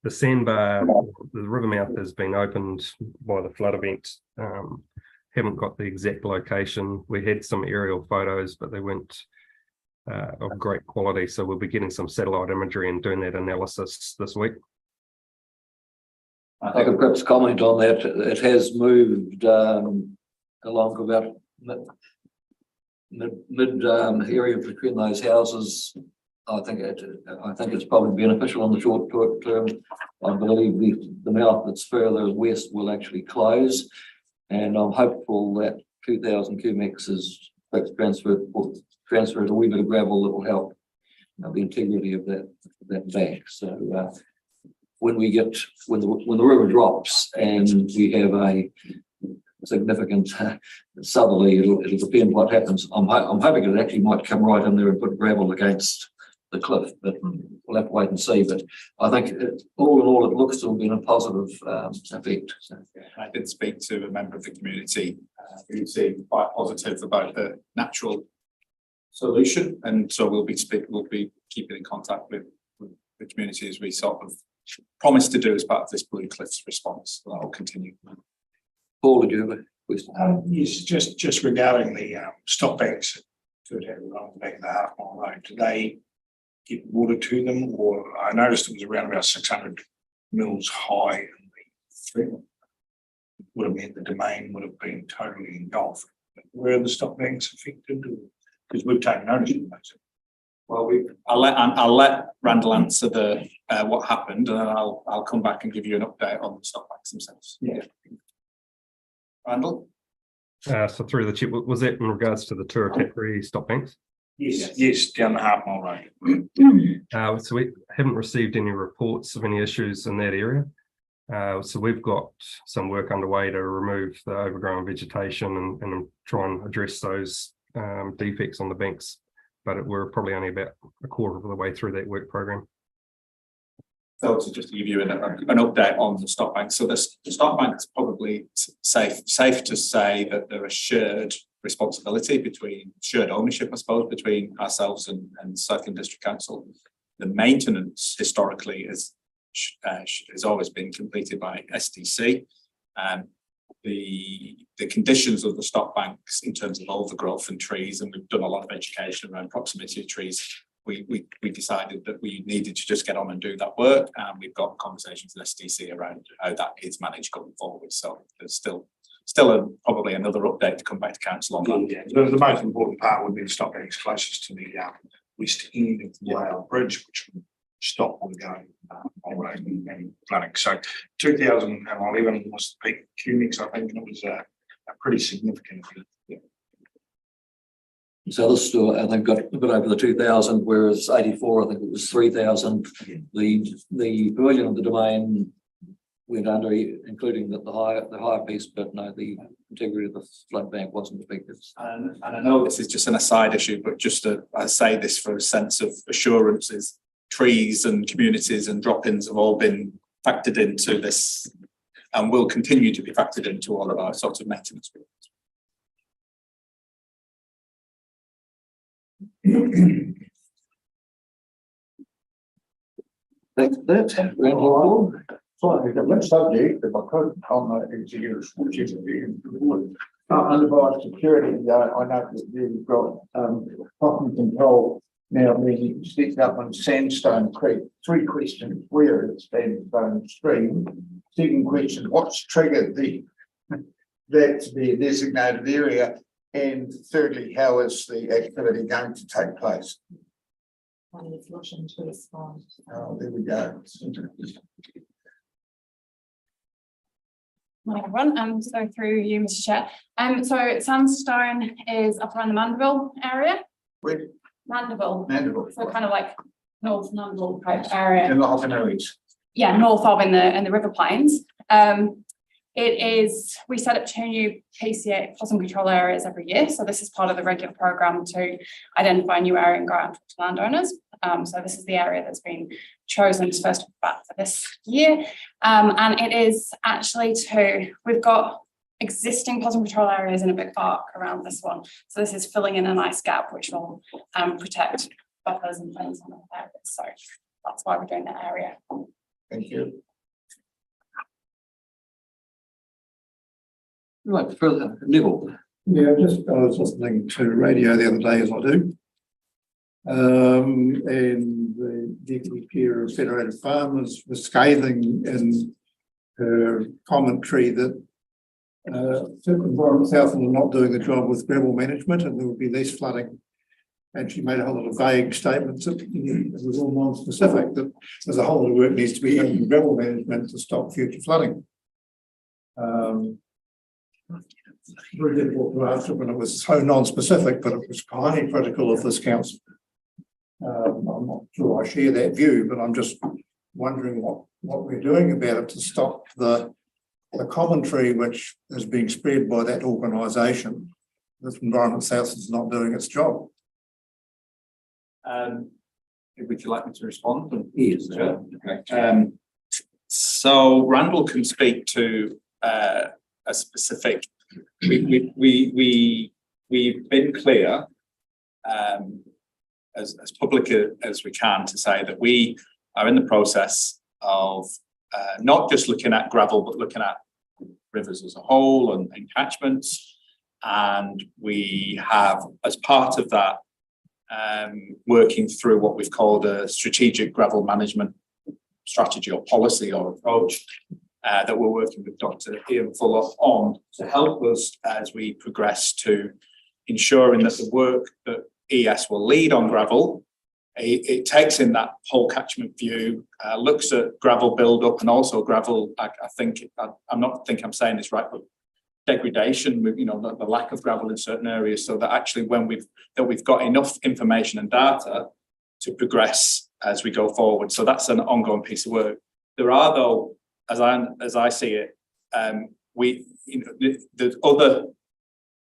sandbar, the river mouth has been opened by the flood event. Haven't got the exact location. We had some aerial photos, but they weren't of great quality. So we'll be getting some satellite imagery and doing that analysis this week. I could perhaps comment on that. It has moved along about mid area between those houses. I think it's probably beneficial in the short term. I believe the mouth that's further west will actually close, and I'm hopeful that 2,000 cubics is transferred a wee bit of gravel that will help the integrity of that bank. So when the river drops and we have a significant southerly, it'll depend what happens. I'm hoping it actually might come right in there and put gravel against the cliff, but we'll have to wait and see. But I think all in all, it looks to have been a positive effect. So. I did speak to a member of the community who seemed quite positive about the natural solution, and so we'll be keeping in contact with the community as we sort of promised to do as part of this Blue Cliffs response. That will continue. Paul, did you have a question? Yes, just regarding the stock banks that have along the back of the Half Mile Road. Do they get water to them, or I noticed it was around about 600 mils high. In the would have meant the domain would have been totally engulfed. Were the stock banks affected? Because we've taken notice of those. Well, I'll let Randall answer the what happened, and then I'll come back and give you an update on the stock banks themselves. Yeah. Randall? So through the chip, was that in regards to the Turatapere stop banks? Yes, down the Half Mile Road. So we haven't received any reports of any issues in that area. So we've got some work underway to remove the overgrown vegetation and try and address those defects on the banks. But we're probably only about a quarter of the way through that work program. So to just give you an update on the stock bank. So the stock bank is probably safe to say that there are shared responsibility between shared ownership, I suppose, between ourselves and Southland District Council. The maintenance historically has always been completed by SDC. The conditions of the stock banks in terms of overgrowth and trees, and we've done a lot of education around proximity of trees. We decided that we needed to just get on and do that work, and we've got conversations with SDC around how that is managed going forward. So there's still probably another update to come back to council on that. Yeah, the most important part would be the stock banks closest to the west end of the rail bridge, which would stop them going on road and flooding. So 2011 was the peak QMix, I think, and it was a pretty significant. Yeah. So this still, I think, got a bit over the 2,000, whereas 84, I think it was 3,000. The pavilion of the domain went under, including the higher piece, but no, the integrity of the flood bank wasn't affected. And I know this is just an aside issue, but just I say this for a sense of assurances. Trees and communities and drop-ins have all been factored into this and will continue to be factored into all of our sorts of maintenance. Thanks for that. Randall. Sorry, the next subject, if I could, on the executive, which is unadvised security, I know that you've got property control now being sticked up on Sandstone Creek. 3 questions: where is Sandstone Stream? Second question: what's triggered that to be a designated area? And thirdly, how is the activity going to take place? There There we go. Morning, everyone. So through you, Mr. Chair. So Sandstone is up around the Mandeville area. Where? Mandeville. Mandeville. So kind of like North Mandeville type area. In Loughnose. Yeah, north of in the River Plains. We set up 2 new PCA possum control areas every year. So this is part of the regular program to identify a new area and go out to landowners. So this is the area that's been chosen as first for this year. And it is actually we've got existing possum control areas in a big arc around this one. So this is filling in a nice gap, which will protect buffers and things on the areas. So that's why we're doing that area. Thank you. Right, further, Neville. Yeah, I was listening to radio the other day, as I do. And the deputy chair of Federated Farmers was scathing in her commentary that Environment Southland are not doing the job with gravel management and there will be less flooding. And she made a whole lot of vague statements that it was all non-specific, that there's a whole lot of work needs to be done in gravel management to stop future flooding. Very difficult to answer when it was so non-specific, but it was highly critical of this council. I'm not sure I share that view, but I'm just wondering what we're doing about it to stop the commentary which is being spread by that organisation that Environment South is not doing its job. Would you like me to respond? Yes. Sure. Okay. So Randall can speak to a specific. We've been clear as public as we can to say that we are in the process of not just looking at gravel, but looking at rivers as a whole and catchments. And we have, as part of that, working through what we've called a strategic gravel management strategy or policy or approach that we're working with Dr. Ian Fuller on to help us as we progress to ensuring that the work that ES will lead on gravel, it takes in that whole catchment view, looks at gravel build-up and also gravel, I'm saying this right, but degradation, you know, the lack of gravel in certain areas, so that actually when we've got enough information and data to progress as we go forward. So that's an ongoing piece of work. There are, though, as I see it, there's other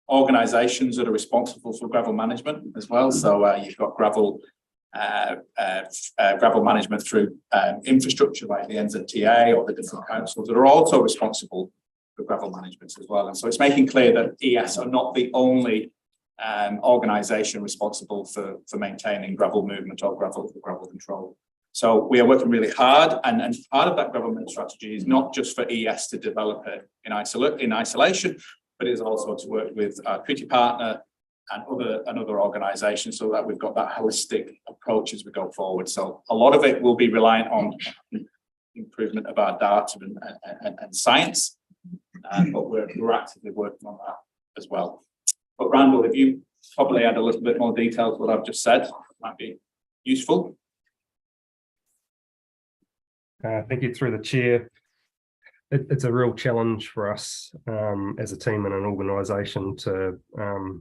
organisations that are responsible for gravel management as well. So you've got gravel management through infrastructure like the NZTA or the different councils that are also responsible for gravel management as well. And so it's making clear that ES are not the only organisation responsible for maintaining gravel movement or gravel control. So we are working really hard, and part of that government strategy is not just for ES to develop it in isolation, but it is also to work with our treaty partner and other organisations so that we've got that holistic approach as we go forward. So a lot of it will be reliant on improvement of our data and science, but we're actively working on that as well. But Randall, if you probably add a little bit more detail to what I've just said, might be useful. Thank you through the chair. It's a real challenge for us as a team and an organisation to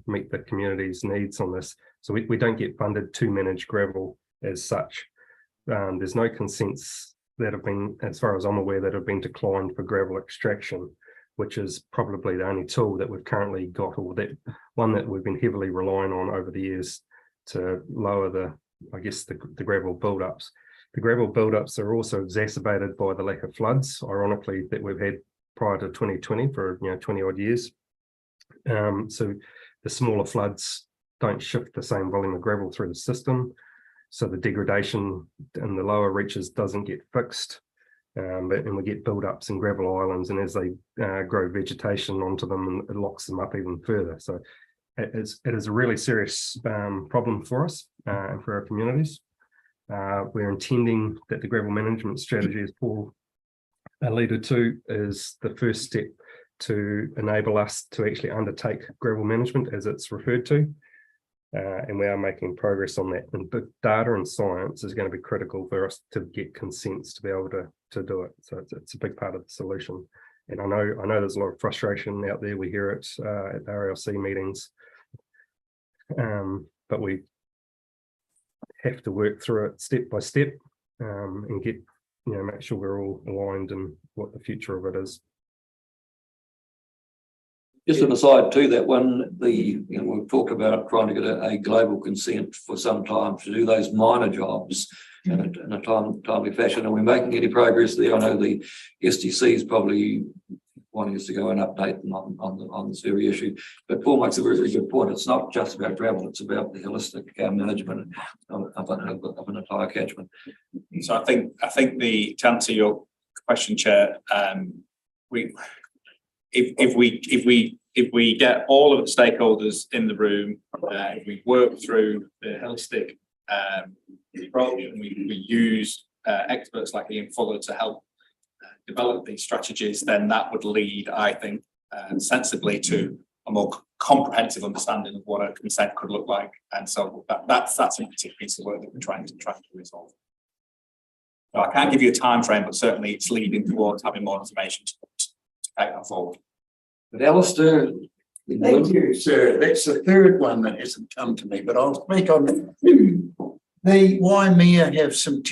meet the community's needs on this. So we don't get funded to manage gravel as such. There's no consents that have been, as far as I'm aware, that have been declined for gravel extraction, which is probably the only tool that we've currently got, or that one that we've been heavily relying on over the years to lower the gravel build-ups. The gravel build-ups are also exacerbated by the lack of floods, ironically, that we've had prior to 2020 for 20 odd years. So the smaller floods don't shift the same volume of gravel through the system. So the degradation in the lower reaches doesn't get fixed. And we get build-ups in gravel islands, and as they grow vegetation onto them, it locks them up even further. So it is a really serious problem for us and for our communities. We're intending that the gravel management strategy, as Paul alluded to, is the first step to enable us to actually undertake gravel management as it's referred to. And we are making progress on that. And big data and science is going to be critical for us to get consents to be able to do it. So it's a big part of the solution. And I know there's a lot of frustration out there. We hear it at the RLC meetings. But we have to work through it step by step and get, make sure we're all aligned in what the future of it is. Just an aside to that one, we've talked about trying to get a global consent for some time to do those minor jobs in a timely fashion. Are we making any progress there? I know the STC is probably wanting us to go and update them on this very issue. But Paul makes a very, very good point. It's not just about gravel, it's about the holistic management of an entire catchment. So I think to answer your question, Chair, if we get all of the stakeholders in the room, if we work through the holistic approach, and we use experts like Ian Fuller to help develop these strategies, then that would lead, I think, sensibly to a more comprehensive understanding of what a consent could look like. And so that's a particular piece of work that we're trying to resolve. So I can't give you a time frame, but certainly it's leading towards having more information to take that forward. But Alistair, Thank you, sir. That's the third one that hasn't come to me, but I'll speak on the Waimea have some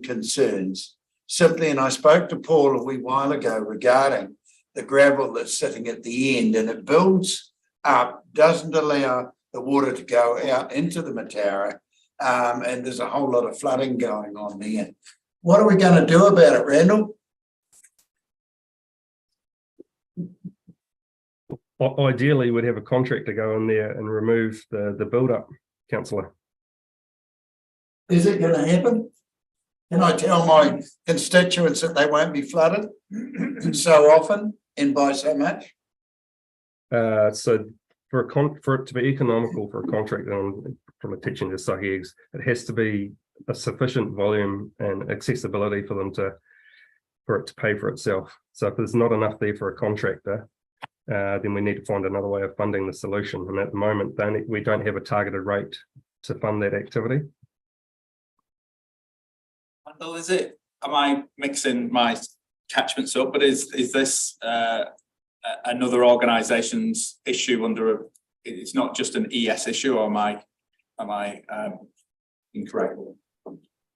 concerns. Simply, and I spoke to Paul a wee while ago regarding the gravel that's sitting at the end, and it builds up, doesn't allow the water to go out into the Mataura, and there's a whole lot of flooding going on there. What are we going to do about it, Randall? Ideally, we'd have a contractor go in there and remove the build-up, councillor. Is it going to happen? Can I tell my constituents that they won't be flooded so often and by so much? So for it to be economical for a contractor on from a teaching to Sahi's, it has to be a sufficient volume and accessibility for them for it to pay for itself. So if there's not enough there for a contractor, then we need to find another way of funding the solution. And at the moment, we don't have a targeted rate to fund that activity. Well, am I mixing my catchments up, but is this another organisation's issue it's not just an ES issue, or am I incorrect?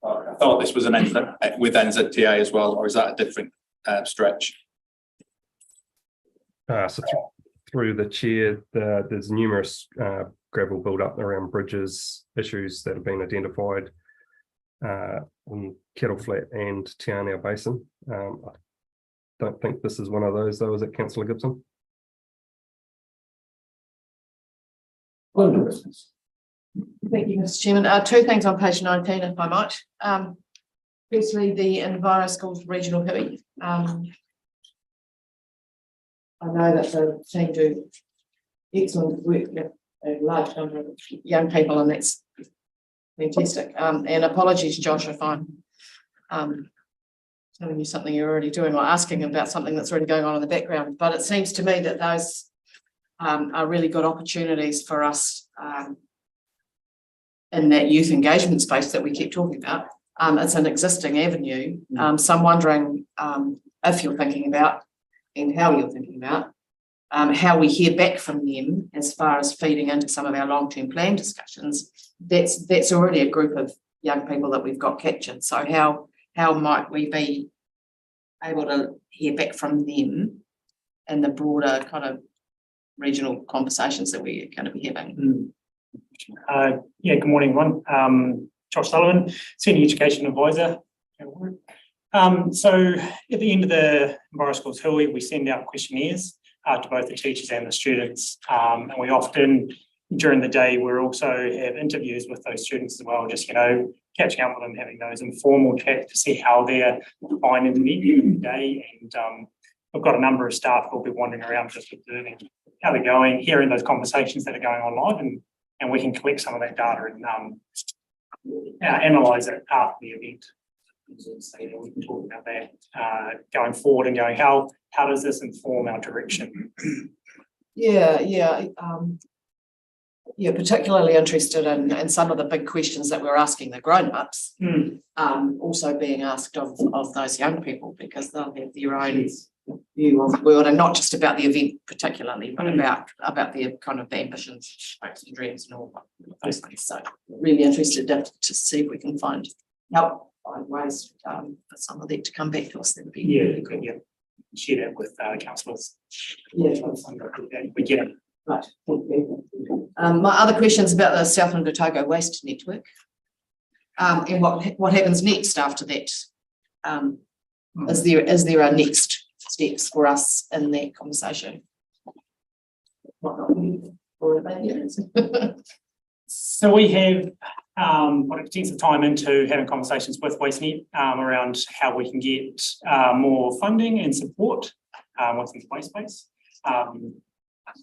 I thought this was with NZTA as well, or is that a different stretch? So through the chair, there's numerous gravel build-up around bridges issues that have been identified in Kettle Flat and Te Anau Basin. I don't think this is one of those, though, is it, Councillor Gibson? Thank you, Mr. Chairman. Two things on page 19, if I might. Firstly, the EnviroSchools Regional Hui. I know that the team do excellent work with a large number of young people, and that's fantastic. And apologies, Josh, if I'm telling you something you're already doing or asking about something that's already going on in the background. But it seems to me that those are really good opportunities for us in that youth engagement space that we keep talking about. It's an existing avenue. So I'm wondering if you're thinking about and how you're thinking about how we hear back from them as far as feeding into some of our long-term plan discussions. That's already a group of young people that we've got captured. So how might we be able to hear back from them and the broader kind of regional conversations that we're going to be having? Good morning, everyone. Josh Sullivan, Senior Education Advisor. So at the end of the EnviroSchools Hui, we send out questionnaires to both the teachers and the students. And we often, during the day, we'll also have interviews with those students as well, just, catching up with them, having those informal chats to see how they're finding the day. And we've got a number of staff who'll be wandering around just observing how they're going, hearing those conversations that are going on live, and we can collect some of that data and analyse it after the event. So, we can talk about that going forward and going, how does this inform our direction? Particularly interested in some of the big questions that we're asking the grown-ups, also being asked of those young people, because they'll have their own view of the world, and not just about the event particularly, but about their kind of ambitions, hopes and dreams and all those things. So really interested to see if we can find ways for some of that to come back to us. That would be Good. Share that with councillors. We get it. Right. Thank you. My other question is about the Southland Otago Waste Network, and what happens next after that. Is there a next steps for us in that conversation? So we have put extensive time into having conversations with WasteNet around how we can get more funding and support within the waste space.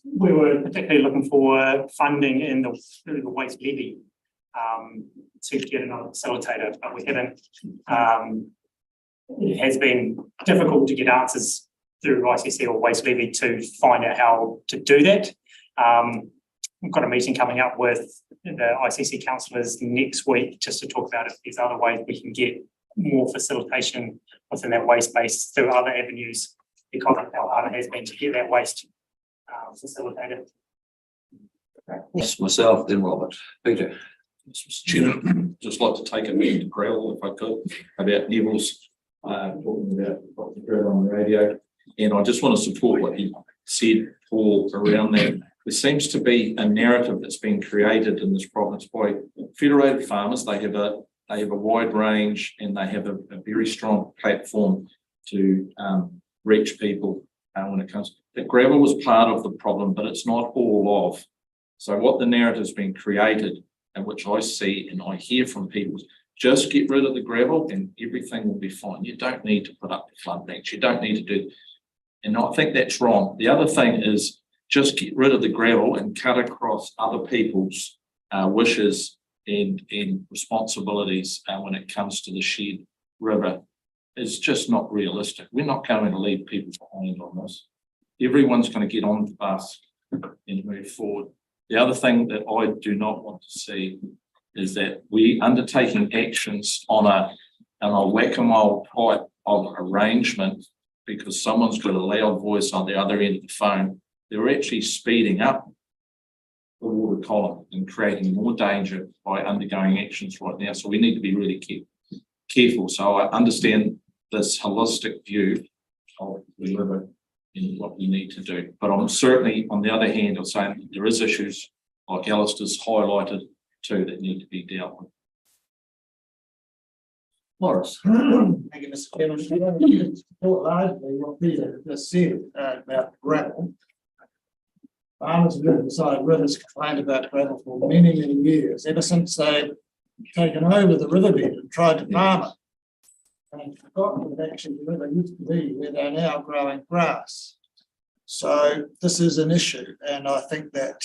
We were particularly looking for funding through the waste levy to get another facilitator, but we haven't. It has been difficult to get answers through ICC or waste levy to find out how to do that. We've got a meeting coming up with the ICC councillors next week just to talk about if there's other ways we can get more facilitation within that waste space through other avenues, because of how hard it has been to get that waste facilitated. Yes, myself, then Robert. Peter. Mr. Chairman, just like to take a minute to gravel, if I could, about Neville's talking about Dr. Gravel on the radio. And I just want to support what you said, Paul, around that. There seems to be a narrative that's been created in this province by federated farmers. They have a wide range, and they have a very strong platform to reach people when it comes. That gravel was part of the problem, but it's not all of. So what the narrative's been created, and which I see and I hear from people, just get rid of the gravel and everything will be fine. You don't need to put up the flood banks. You don't need to do, and I think that's wrong. The other thing is just get rid of the gravel and cut across other people's wishes and responsibilities when it comes to the Shed River is just not realistic. We're not going to leave people behind on this. Everyone's going to get on the bus and move forward. The other thing that I do not want to see is that we undertaking actions on a whack-a-mole type of arrangement because someone's got a loud voice on the other end of the phone. They're actually speeding up the water column and creating more danger by undergoing actions right now. So we need to be really careful. So I understand this holistic view of the river and what we need to do. But I'm certainly, on the other hand, I'm saying that there is issues like Alistair's highlighted too that need to be dealt with. Morris. Thank you, Mr. Chairman. Support largely what Peter just said about gravel. Farmers who live beside rivers complained about gravel for many, many years, ever since they've taken over the riverbed and tried to farm it. And forgotten that actually the river used to be where they're now growing grass. So this is an issue, and I think that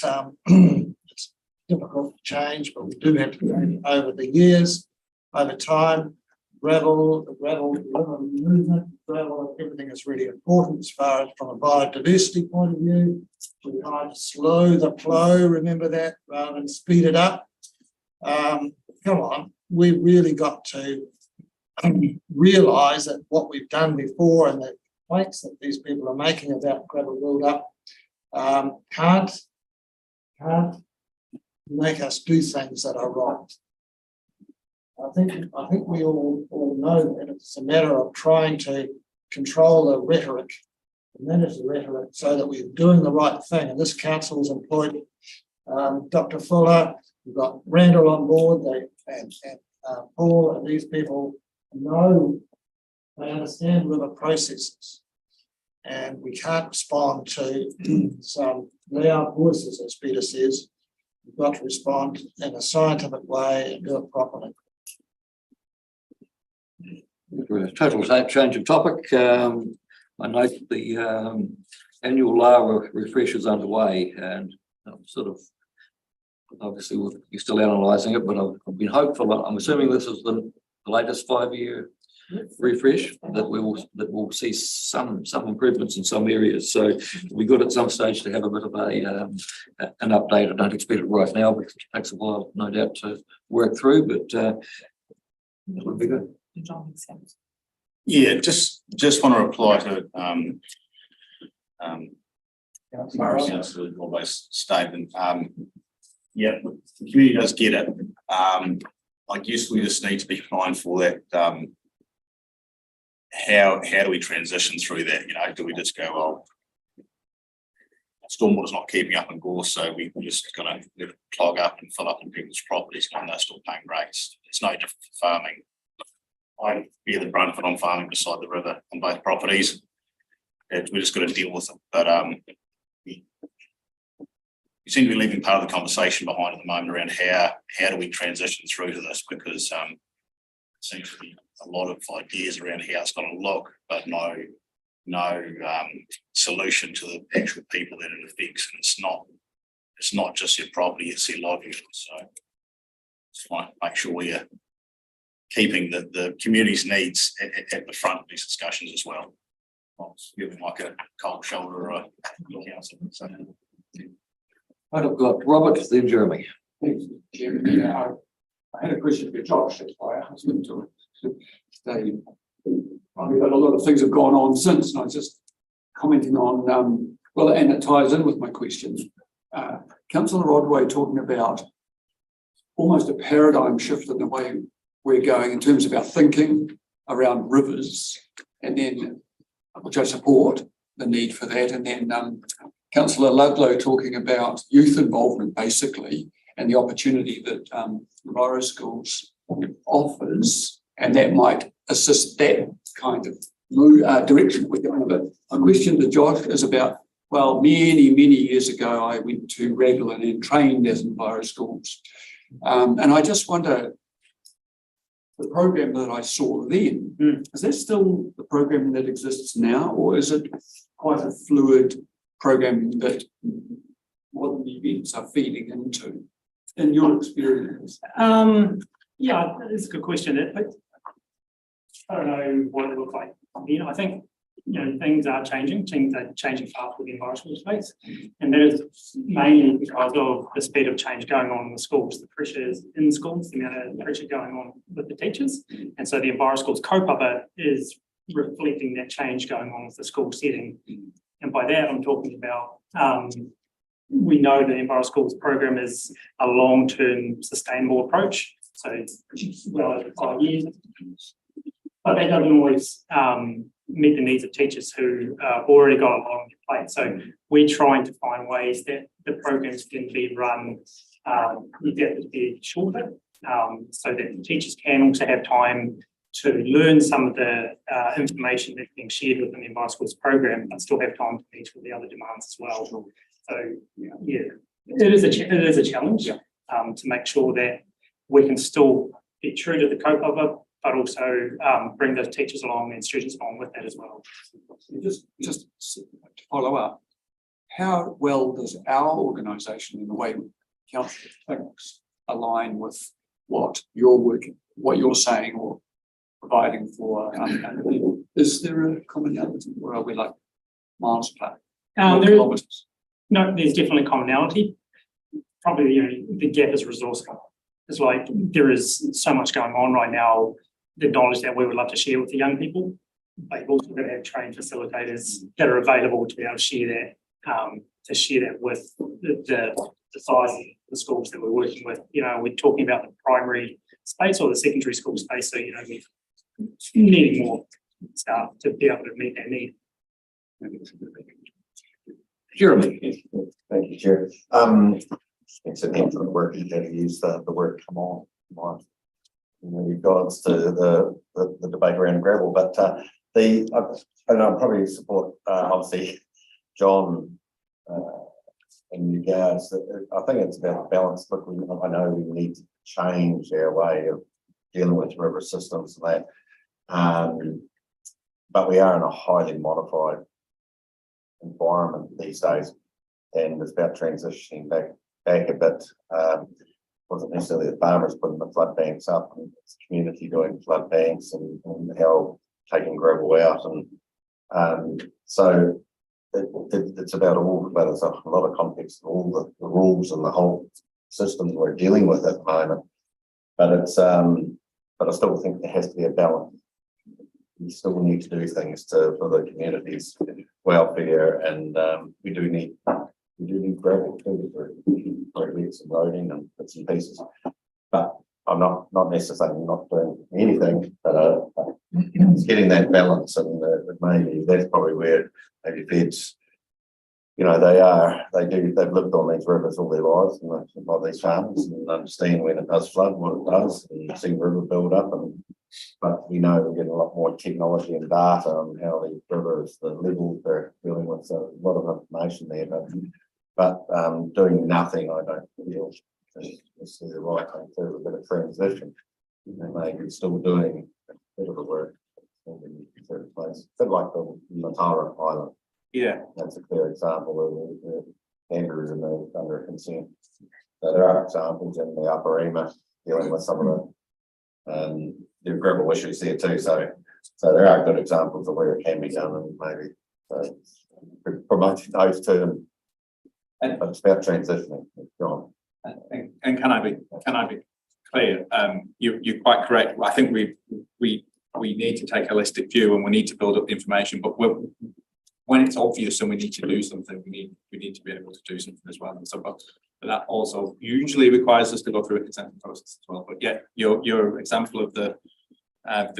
it's difficult to change, but we do have to change over the years, over time. Gravel, the river movement, gravel, everything is really important as far as from a biodiversity point of view. We try to slow the flow, remember that, rather than speed it up. Come on, we really got to realise that what we've done before and the complaints that these people are making about gravel build-up can't make us do things that are right. I think we all know that it's a matter of trying to control the rhetoric, manage the rhetoric, so that we're doing the right thing. And this council's employed Dr. Fuller, we've got Randall on board, and Paul, and these people know, they understand river processes. And we can't respond to some loud voices, as Peter says. We've got to respond in a scientific way and do it properly. Total change of topic. I note the annual LAR refresh is underway, and sort of obviously you're still analysing it, but I've been hopeful. I'm assuming this is the latest 5-year refresh that will see some improvements in some areas. So it'll be good at some stage to have a bit of an update. I don't expect it right now because it takes a while, no doubt, to work through, but it would be good. Yeah, just want to reply to Morrison's almost statement. Yeah, the community does get it. I guess we just need to be mindful that how do we transition through that? You know, do we just go, well, stormwater's not keeping up in Gorse, so we're just going to let it clog up and fill up in people's properties and they're still paying rates. It's no different for farming. I bear the brunt of it on farming beside the river on both properties. We're just got to deal with it. But we seem to be leaving part of the conversation behind at the moment around how do we transition through to this, because there seems to be a lot of ideas around how it's going to look, but no solution to the actual people that it affects. And it's not just your property, it's your livelihood. So just want to make sure we're keeping the community's needs at the front of these discussions as well. Not giving like a cold shoulder or a council. So, I've got Robert, then Jeremy. Thanks, Chairman. I had a question for Josh, that's why I asked him to stay. I mean, a lot of things have gone on since, and I was just commenting on, well, and it ties in with my question. Councillor Rodway talking about almost a paradigm shift in the way we're going in terms of our thinking around rivers, and then, which I support the need for that, and then Councillor Ludlow talking about youth involvement basically, and the opportunity that Enviro Schools offers, and that might assist that kind of direction we're going with it. My question to Josh is about, well, many years ago, I went to Raglan and trained as Enviro Schools. And I just wonder, the program that I saw then, is that still the program that exists now, or is it quite a fluid program that modern events are feeding into? in your experience? Yeah, it's a good question. I don't know what it looks like. I think, things are changing fast with the environmental space. And that is mainly because of the speed of change going on in the schools, the pressures in the schools, the amount of pressure going on with the teachers. And so the EnviroSchools co-pupper is reflecting that change going on with the school setting. And by that, I'm talking about, we know the EnviroSchools program is a long-term sustainable approach. So, well over 5 years. But that doesn't always meet the needs of teachers who have already got a lot on their plate. So we're trying to find ways that the programs can be run be shorter, so that the teachers can also have time to learn some of the information that's being shared within the EnviroSchools program, but still have time to meet with the other demands as well. So yeah, it is a challenge to make sure that we can still be true to the co-pupper, but also bring those teachers along and students along with that as well. Just to follow up, how well does our organisation and the way council thinks align with what you're working, what you're saying or providing for other people? Is there a commonality, or are we like miles apart? No, there's definitely commonality. Probably the gap is resourceful. It's like there is so much going on right now. The knowledge that we would love to share with the young people, but you've also got to have trained facilitators that are available to be able to share that, with the size of the schools that we're working with. We're talking about the primary space or the secondary school space, so we're needing more staff to be able to meet that need. Jeremy. Thank you, Chair. It's an excellent work you have used the word come on. In regards to the debate around gravel, but and I'll probably support obviously John in regards that I think it's about balance, but I know we need to change our way of dealing with river systems and that. But we are in a highly modified environment these days, and it's about transitioning back a bit. Wasn't necessarily the farmers putting the flood banks up, and it's the community doing flood banks and how taking gravel out, and so it's about there's a lot of context of all the rules and the whole system we're dealing with at the moment. But it's but I still think there has to be a balance. We still need to do things for the community's welfare, and we do need gravel too for some loading and bits and pieces. But I'm not necessarily not doing anything, but it's getting that balance, and maybe that's probably where maybe feds, they've lived on these rivers all their lives, and by these farmers, and understand when it does flood, what it does, and you see river build up, but we know we're getting a lot more technology and data on how the rivers, the levels they're dealing with, so a lot of information there, but doing nothing, I don't feel is the right thing to do. A bit of transition, maybe still doing a bit of the work in certain places, a bit like the Matara Island. Yeah, that's a clear example of the Andrews and under consent. So there are examples in the Upper Ema dealing with some of the gravel issues there too. So there are good examples of where it can be done, and maybe promoting those two. But it's about transitioning. John. And can I be clear? You're quite correct. I think we need to take a holistic view, and we need to build up the information. But when it's obvious and we need to do something, we need to be able to do something as well. And so, but that also usually requires us to go through a consent process as well. But yeah, your example of the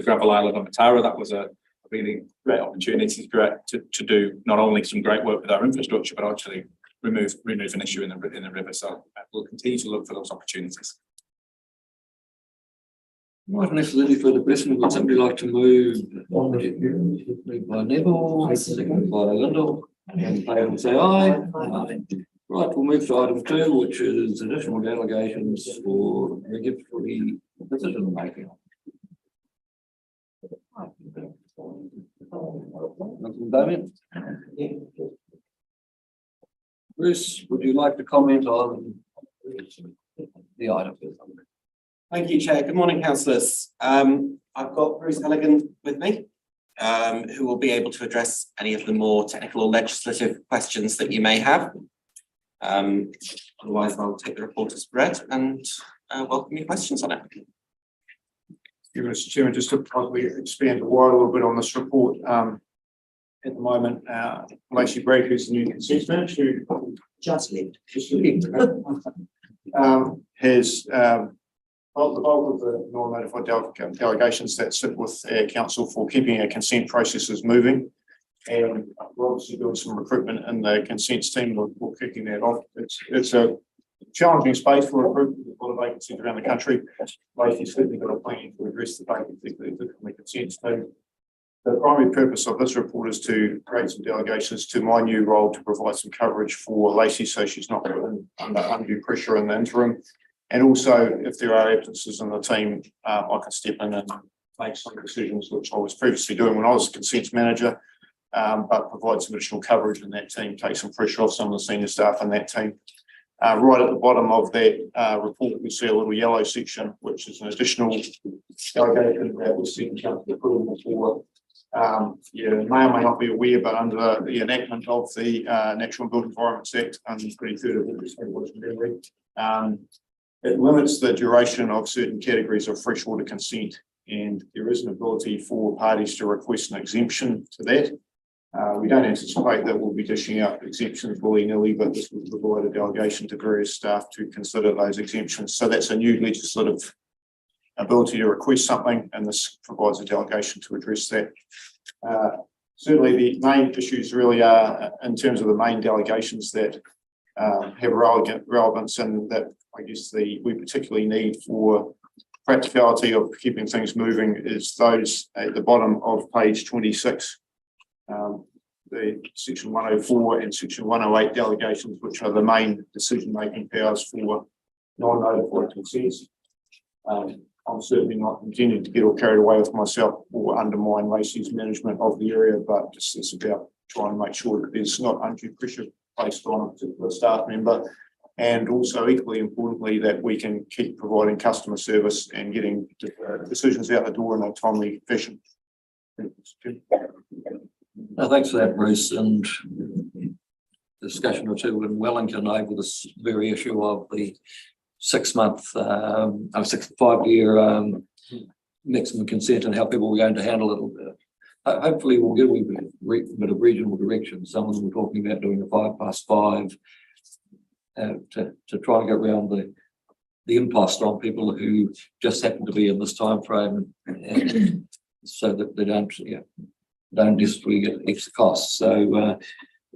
gravel island on Matara, that was a really great opportunity to do not only some great work with our infrastructure, but actually remove an issue in the river. So we'll continue to look for those opportunities. Right, unless there's any further questions, would somebody like to move? Moved by Neville, seconded by Lyndall, and favor say aye. Aye. Right, we'll move to item 2, which is additional delegations for regulatory decision making. Damien? Bruce, would you like to comment on the item. Thank you, Chair. Good morning, councillors. I've got Bruce Halligan with me, who will be able to address any of the more technical or legislative questions that you may have. Otherwise, I'll take the report as read and welcome your questions on it. Thank you, Mr. Chairman, just to probably expand a little bit on this report. At the moment, Lacey Bragg, who's the new consent manager, who Just left. has the bulk of the non-notified delegations that sit with our council for keeping our consent processes moving. And we're obviously doing some recruitment in the consents team. We're kicking that off. It's a challenging space for recruitment. There's a lot of vacancies around the country. Lacey's certainly got a plan to address the vacancies in the consents team. The primary purpose of this report is to create some delegations to my new role to provide some coverage for Lacey so she's not put under undue pressure in the interim. And also, if there are absences in the team, I can step in and make some decisions, which I was previously doing when I was consents manager, but provide some additional coverage in that team, take some pressure off some of the senior staff in that team. Right at the bottom of that report, we see a little yellow section, which is an additional delegation that was seeking council approval for. You may or may not be aware, but under the enactment of the Natural and Built Environments Act on the 23rd of August, it limits the duration of certain categories of freshwater consent, and there is an ability for parties to request an exemption to that. We don't anticipate that we'll be dishing out exemptions willy-nilly, but this will provide a delegation to various staff to consider those exemptions. So that's a new legislative ability to request something, and this provides a delegation to address that. Certainly the main issues really are in terms of the main delegations that have relevance, and that I guess we particularly need for practicality of keeping things moving is those at the bottom of page 26. The section 104 and section 108 delegations, which are the main decision-making powers for non-notified consents. I'm certainly not intending to get all carried away with myself or undermine Lacey's management of the area, but just it's about trying to make sure that there's not undue pressure placed on a particular staff member, and also equally importantly that we can keep providing customer service and getting decisions out the door in a timely fashion. Thanks for that, Bruce, and discussion or two in Wellington over this very issue of the 5-year maximum consent and how people were going to handle it. Hopefully we'll get a bit of regional direction. Some of them were talking about doing a 5+5 to try and get around the impost on people who just happen to be in this time frame, and so that they don't necessarily get extra costs. So,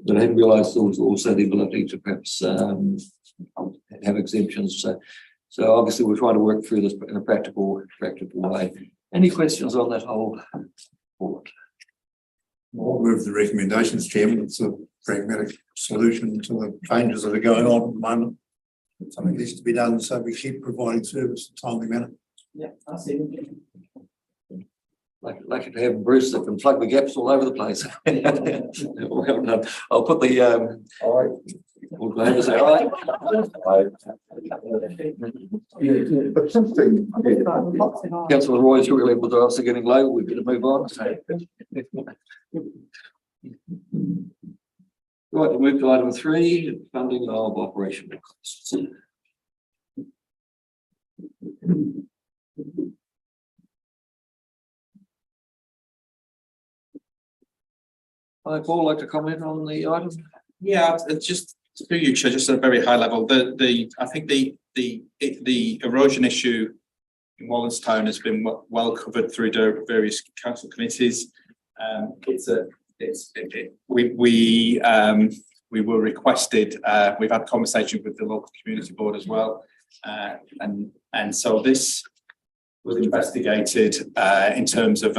but I hadn't realised there was also the ability to perhaps have exemptions. So obviously we're trying to work through this in a practical way. Any questions on that whole report? I'll move the recommendations, Chairman. It's a pragmatic solution to the changes that are going on at the moment. Something needs to be done so we keep providing service in a timely manner. Yeah, I see. Like to have Bruce that can plug the gaps all over the place. I'll put the say aye. Councillor Roy's really with us getting low. We better move on. Right, we'll move to item 3, funding of operational costs. Paul, like to comment on the item? Yeah, it's just to you, Chair, just at a very high level. I think the erosion issue in Wallinstown has been well covered through the various council committees. We were requested. We've had conversations with the local community board as well, and so this was investigated in terms of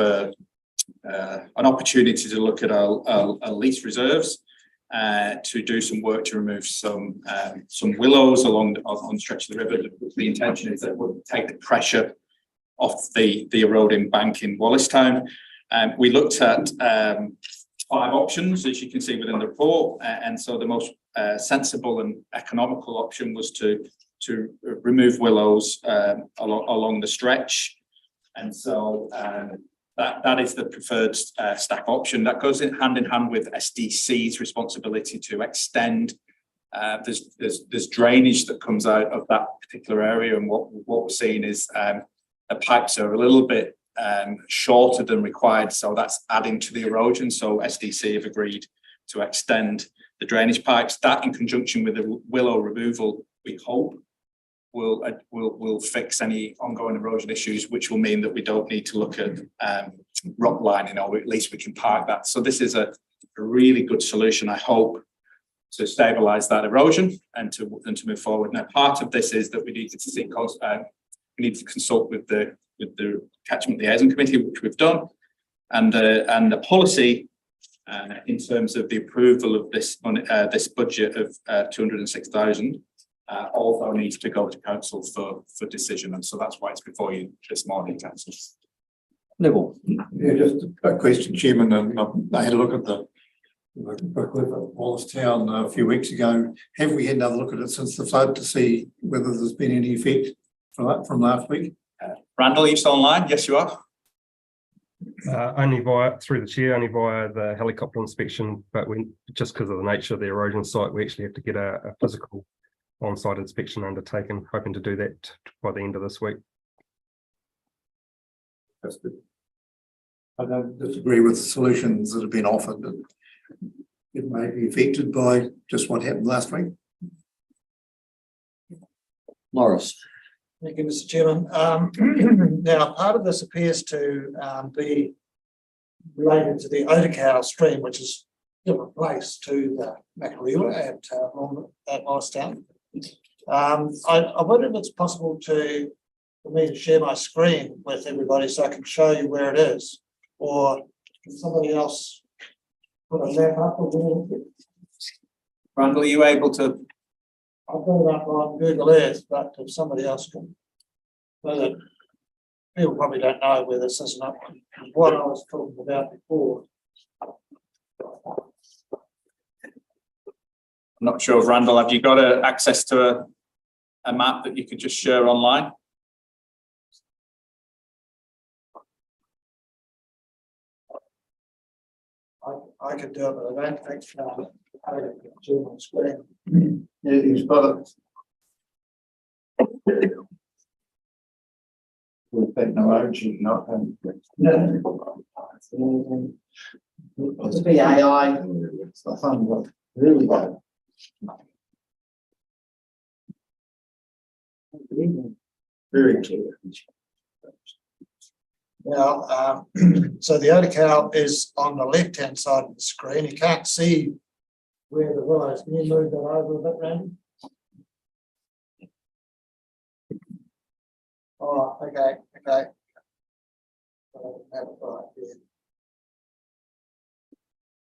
an opportunity to look at our lease reserves, to do some work to remove some willows on the stretch of the river. The intention is that we'll take the pressure off the eroding bank in Wallinstown. We looked at 5 options, as you can see within the report, and so the most sensible and economical option was to remove willows along the stretch. And so that is the preferred stack option. That goes in hand with SDC's responsibility to extend. There's drainage that comes out of that particular area, and what we're seeing is the pipes are a little bit shorter than required, so that's adding to the erosion. So SDC have agreed to extend the drainage pipes. That, in conjunction with the willow removal, we hope will fix any ongoing erosion issues, which will mean that we don't need to look at rock lining, or at least we can park that. So this is a really good solution, I hope, to stabilise that erosion and to move forward. Now, part of this is that we need to consult with the catchment liaison committee, which we've done, and the policy in terms of the approval of this budget of 206,000 also needs to go to council for decision, and so that's why it's before you this morning, council. Neville. Yeah, just a question, Chairman, and I had a look at the Wallace Town a few weeks ago. Have we had another look at it since the flood to see whether there's been any effect from last week? Randall, are you still online? Yes, you are. Only through the chair, only via the helicopter inspection, but just because of the nature of the erosion site, we actually have to get a physical on-site inspection undertaken, hoping to do that by the end of this week. That's good. I don't disagree with the solutions that have been offered. It may be affected by just what happened last week. Morris. Thank you, Mr. Chairman. Now, part of this appears to be related to the Otakau stream, which is a different place to the Makarila at Morristown. I wonder if it's possible for me to share my screen with everybody so I can show you where it is, or can somebody else put a map up or Randall, are you able to? I've got it up on Google Earth, but if somebody else can, so that people probably don't know where this is, and what I was talking about before. I'm not sure if Randall, have you got access to a map that you could just share online? I could do it, but I don't think I can do it on screen. Yeah, he's got it. With technology, not. It's the AI. It's the fun one. Really bad. Very clear. Now, so the Otakau is on the left-hand side of the screen. You can't see where the willows. Can you move that over a bit, Randy? Oh, okay.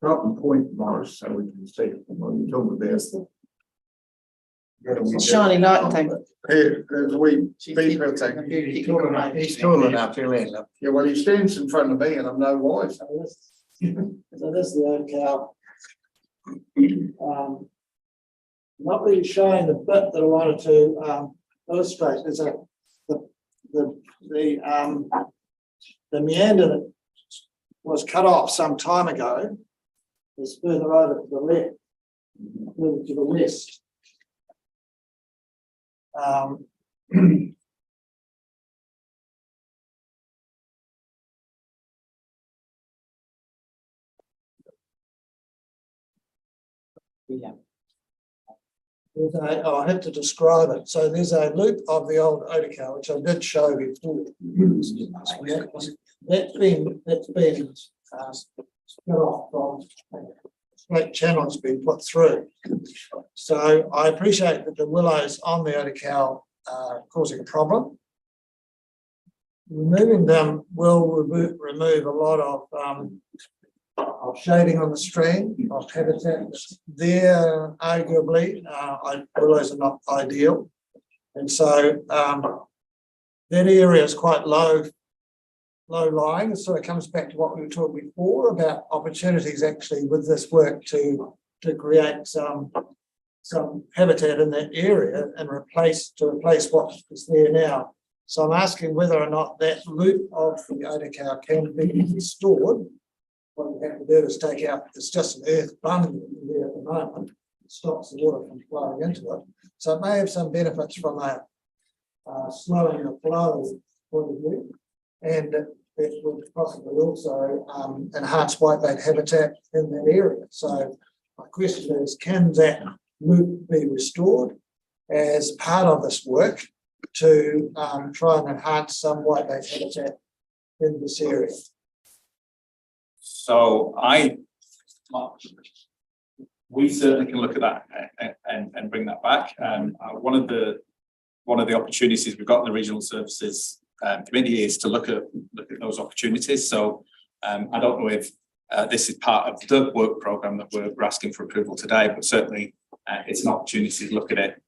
Drop and point, Morris, so we can see what you're talking about. Shiny light thing. Here, there's a wee speaker thing. He's tall enough, he'll end up. Yeah, well, he stands in front of me and I know why. So this is the Otakau. Not really showing the bit that I wanted to illustrate. There's the meander that was cut off some time ago is further over to the left, further to the west. Yeah. I have to describe it. So there's a loop of the old Otakau, which I did show before. That's been split off from straight channel has been put through. So I appreciate that the willows on the Otakau are causing a problem. Removing them will remove a lot of shading on the stream, of habitat there. Arguably, willows are not ideal, and so that area is quite low lying. So it comes back to what we were talking before about opportunities actually with this work to create some some habitat in that area and replace what is there now. So I'm asking whether or not that loop of the Otakau can be restored. What we have to do is take out, it's just an earth bund there at the moment, it stops the water from flowing into it. So it may have some benefits from a slowing the flow point of view, and it would possibly also enhance whitebait habitat in that area. So my question is, can that loop be restored as part of this work to try and enhance some whitebait habitat in this area? So we certainly can look at that and bring that back. One of the opportunities we've got in the regional services committee is to look at those opportunities. So I don't know if this is part of the work programme that we're asking for approval today, but certainly it's an opportunity to look at it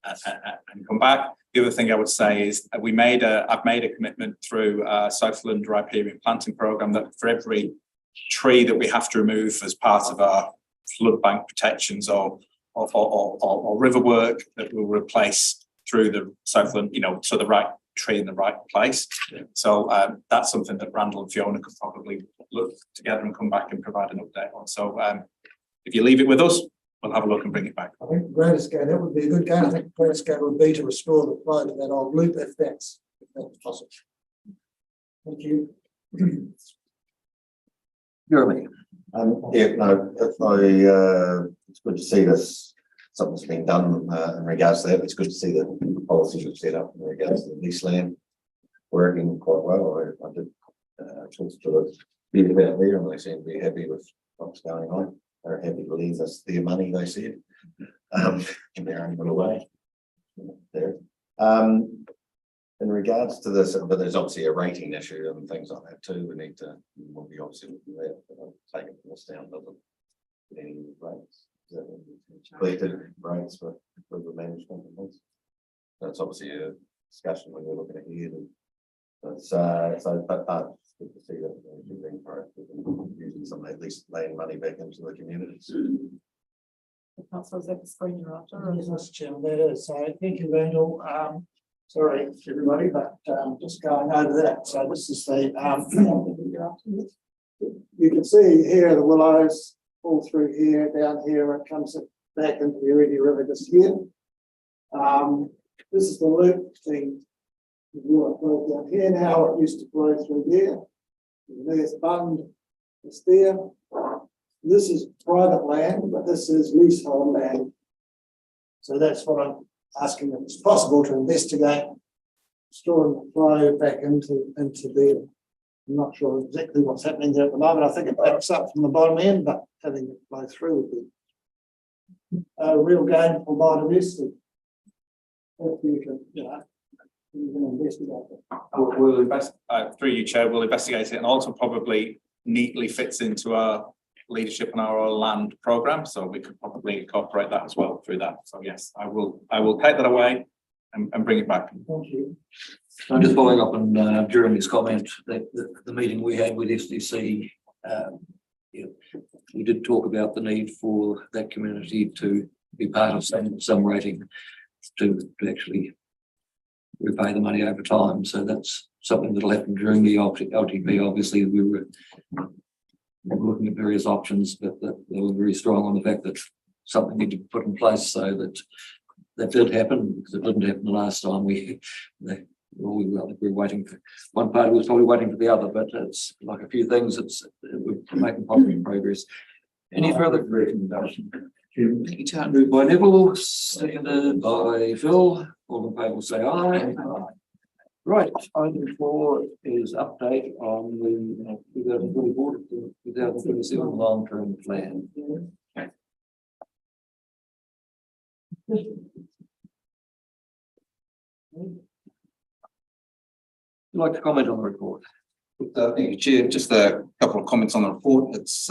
and come back. The other thing I would say is I've made a commitment through Southland riparian planting programme that for every tree that we have to remove as part of our flood bank protections or river work, that we'll replace through the Southland, so the right tree in the right place. So that's something that Randall and Fiona could probably look together and come back and provide an update on. So if you leave it with us, we'll have a look and bring it back. I think the greatest gain, that would be a good gain. I think the greatest gain would be to restore the flow to that old loop if that's possible. Thank you. Jeremy. It's good to see this, something's been done in regards to that. It's good to see that the policies are set up in regards to lease land working quite well. I did talk to the people out there and they seem to be happy with what's going on. They're happy to leave us their money, they said, in their own little way. There. In regards to this, but there's obviously a rating issue and things like that too. We'll be obviously looking at that, taking this down, doesn't any rates. Collected rates for the management and things. That's obviously a discussion when we're looking ahead. But it's good to see that we're being proactive and using some of that least laying money back into the communities. Councillor, is that the screen you're after? Yes, Mr. Chairman, that is. So thank you, Randall. Sorry, everybody, but just going over that. So this is the you can see here the willows all through here, down here, it comes back into the Iridi River just here. This is the loop thing. The water flows down here now, it used to flow through there. There's Bund, it's there. This is private land, but this is leasehold land. So that's what I'm asking if it's possible to investigate storing the flow back into there. I'm not sure exactly what's happening there at the moment. I think it backs up from the bottom end, but having it flow through would be a real gain for biodiversity. If you can, you can investigate it. We'll through you, Chair, we'll investigate it and also probably neatly fits into our leadership and our land programme, so we could probably incorporate that as well through that. So yes, I will take that away and bring it back. Thank you. I'm just following up on Jeremy's comment that the meeting we had with SDC, we did talk about the need for that community to be part of some rating to actually repay the money over time. So that's something that'll happen during the LTP. Obviously, we were looking at various options, but they were very strong on the fact that something needed to be put in place so that did happen, because it didn't happen the last time we were waiting for one party was probably waiting for the other, but it's like a few things, we're making positive progress. Any further recommendation? Moved by Neville, seconded by Phil. All in favour say aye. Right, item 4 is update on the 2024 to 2027 long-term plan. Would you like to comment on the report? Thank you, Chair. Just a couple of comments on the report. It's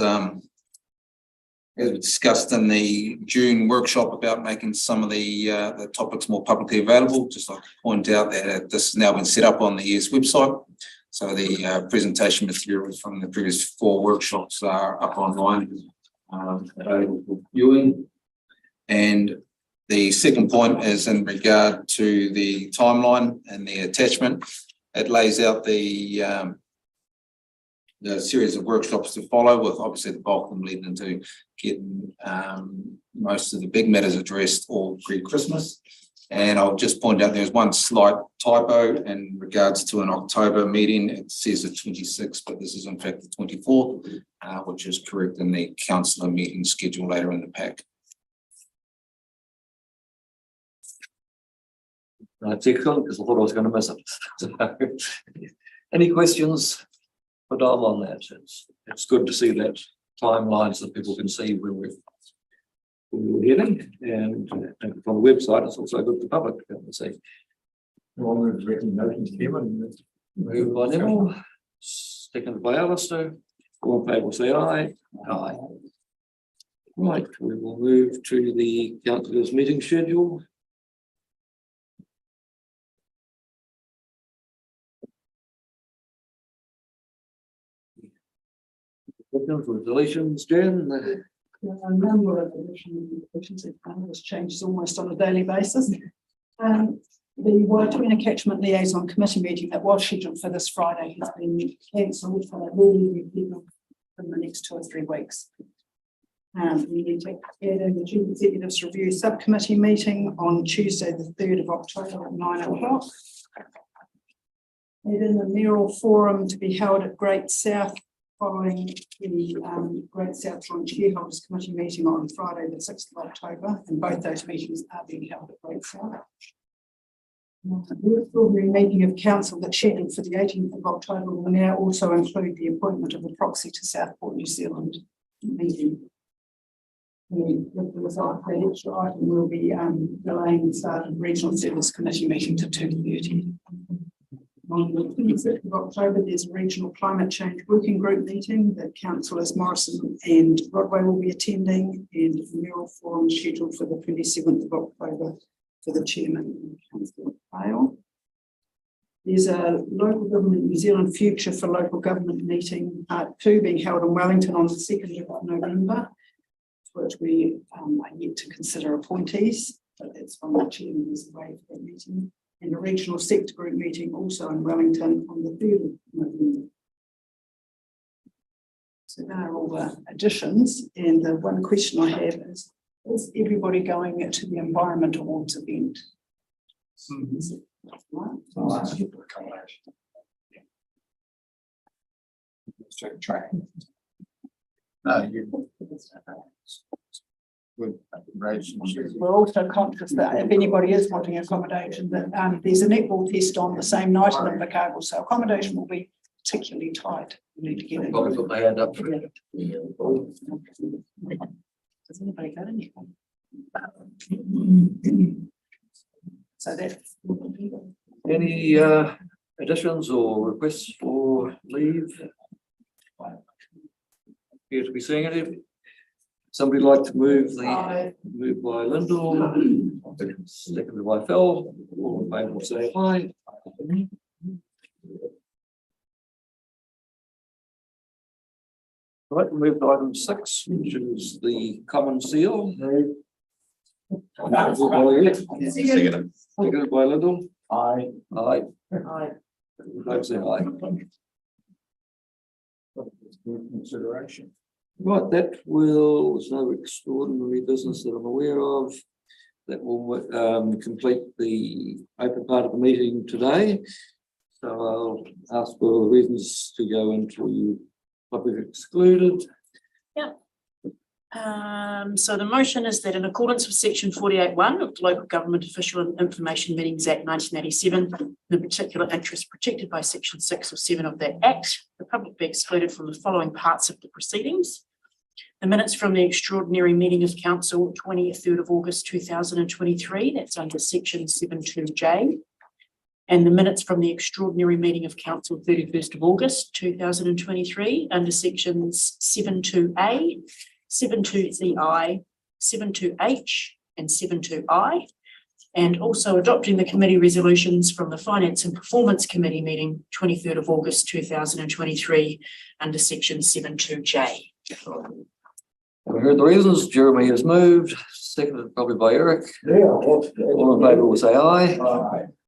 as we discussed in the June workshop about making some of the topics more publicly available. Just like to point out that this has now been set up on the ES website. So the presentation materials from the previous 4 workshops are up online, available for viewing. And The second point is in regard to the timeline and the attachment. It lays out the series of workshops to follow, with obviously the bulk of them leading into getting most of the big matters addressed all pre-Christmas. And I'll just point out there's one slight typo in regards to an October meeting. It says the 26th, but this is in fact the 24th, which is correct in the councillor meeting schedule later in the pack. That's excellent, because I thought I was going to miss it. So, any questions for Dom on that? It's good to see that timeline so that people can see where we're heading, and from the website, it's also good for the public to be able to see. Moved by Neville, seconded by Alistair. All in favour, say aye. Aye. Right, we will move to the councillors' meeting schedule. Deletions, Jen. A number of additions changes almost on a daily basis. The Waitona Catchment Liaison Committee meeting that was scheduled for this Friday has been cancelled for the next 2 or 3 weeks. We need to add in the Chief Executive's Review Subcommittee meeting on Tuesday, the 3rd of October at 9 o'clock. Add in the mayoral forum to be held at Great South following the Great South Joint Shareholders Committee meeting on Friday, the 6th of October, and both those meetings are being held at Great South. The extraordinary meeting of council that's scheduled for the 18th of October will now also include the appointment of a proxy to Southport, New Zealand meeting. With the result, that extra item will be delaying the start of the Regional Service Committee meeting to 2:30. On the 26th of October, there's a Regional Climate Change Working Group meeting that councillors Morrison and Rodway will be attending, and the mayoral forum scheduled for the 27th of October for the chairman, Councillor Hale. There's a Local Government New Zealand Future for Local Government meeting, part 2, being held in Wellington on the 2nd of November, to which we are yet to consider appointees, but that's from the chairman who's away for that meeting. And a regional sector group meeting also in Wellington on the 3rd of November. So there are all the additions, and the one question I have is everybody going to the Environment Awards event? We're also conscious that if anybody is wanting accommodation, that there's a netball test on the same night in Invercargill, so accommodation will be particularly tight. We need to get it. Probably put my hand up for it. Does anybody got anything? So that's. Any additions or requests for leave? Here to be seeing it. Somebody like to move move by Lyndall, seconded by Phil, all in favour will say aye. Right, we move to item 6, which is the common seal. Seconded by Lyndall. Aye. Aye. Aye. Vote say aye. Consideration. Right, that will, there's no extraordinary business that I'm aware of. That will complete the open part of the meeting today. So I'll ask for reasons to go into public excluded. Yeah. So the motion is that in accordance with section 48(1) of the Local Government Official and Information Meetings Act 1987, the particular interest protected by section 6 or 7 of that Act, the public be excluded from the following parts of the proceedings. The minutes from the extraordinary meeting of council 23rd of August 2023, that's under section 7.2J. And the minutes from the extraordinary meeting of council 31st of August 2023 under sections 7.2A, 7.2ZI, 7.2H and 7.2I. And also adopting the committee resolutions from the Finance and Performance Committee meeting 23rd of August 2023 under section 7.2J. We heard the reasons. Jeremy has moved, seconded probably by Eric. All in favour will say aye.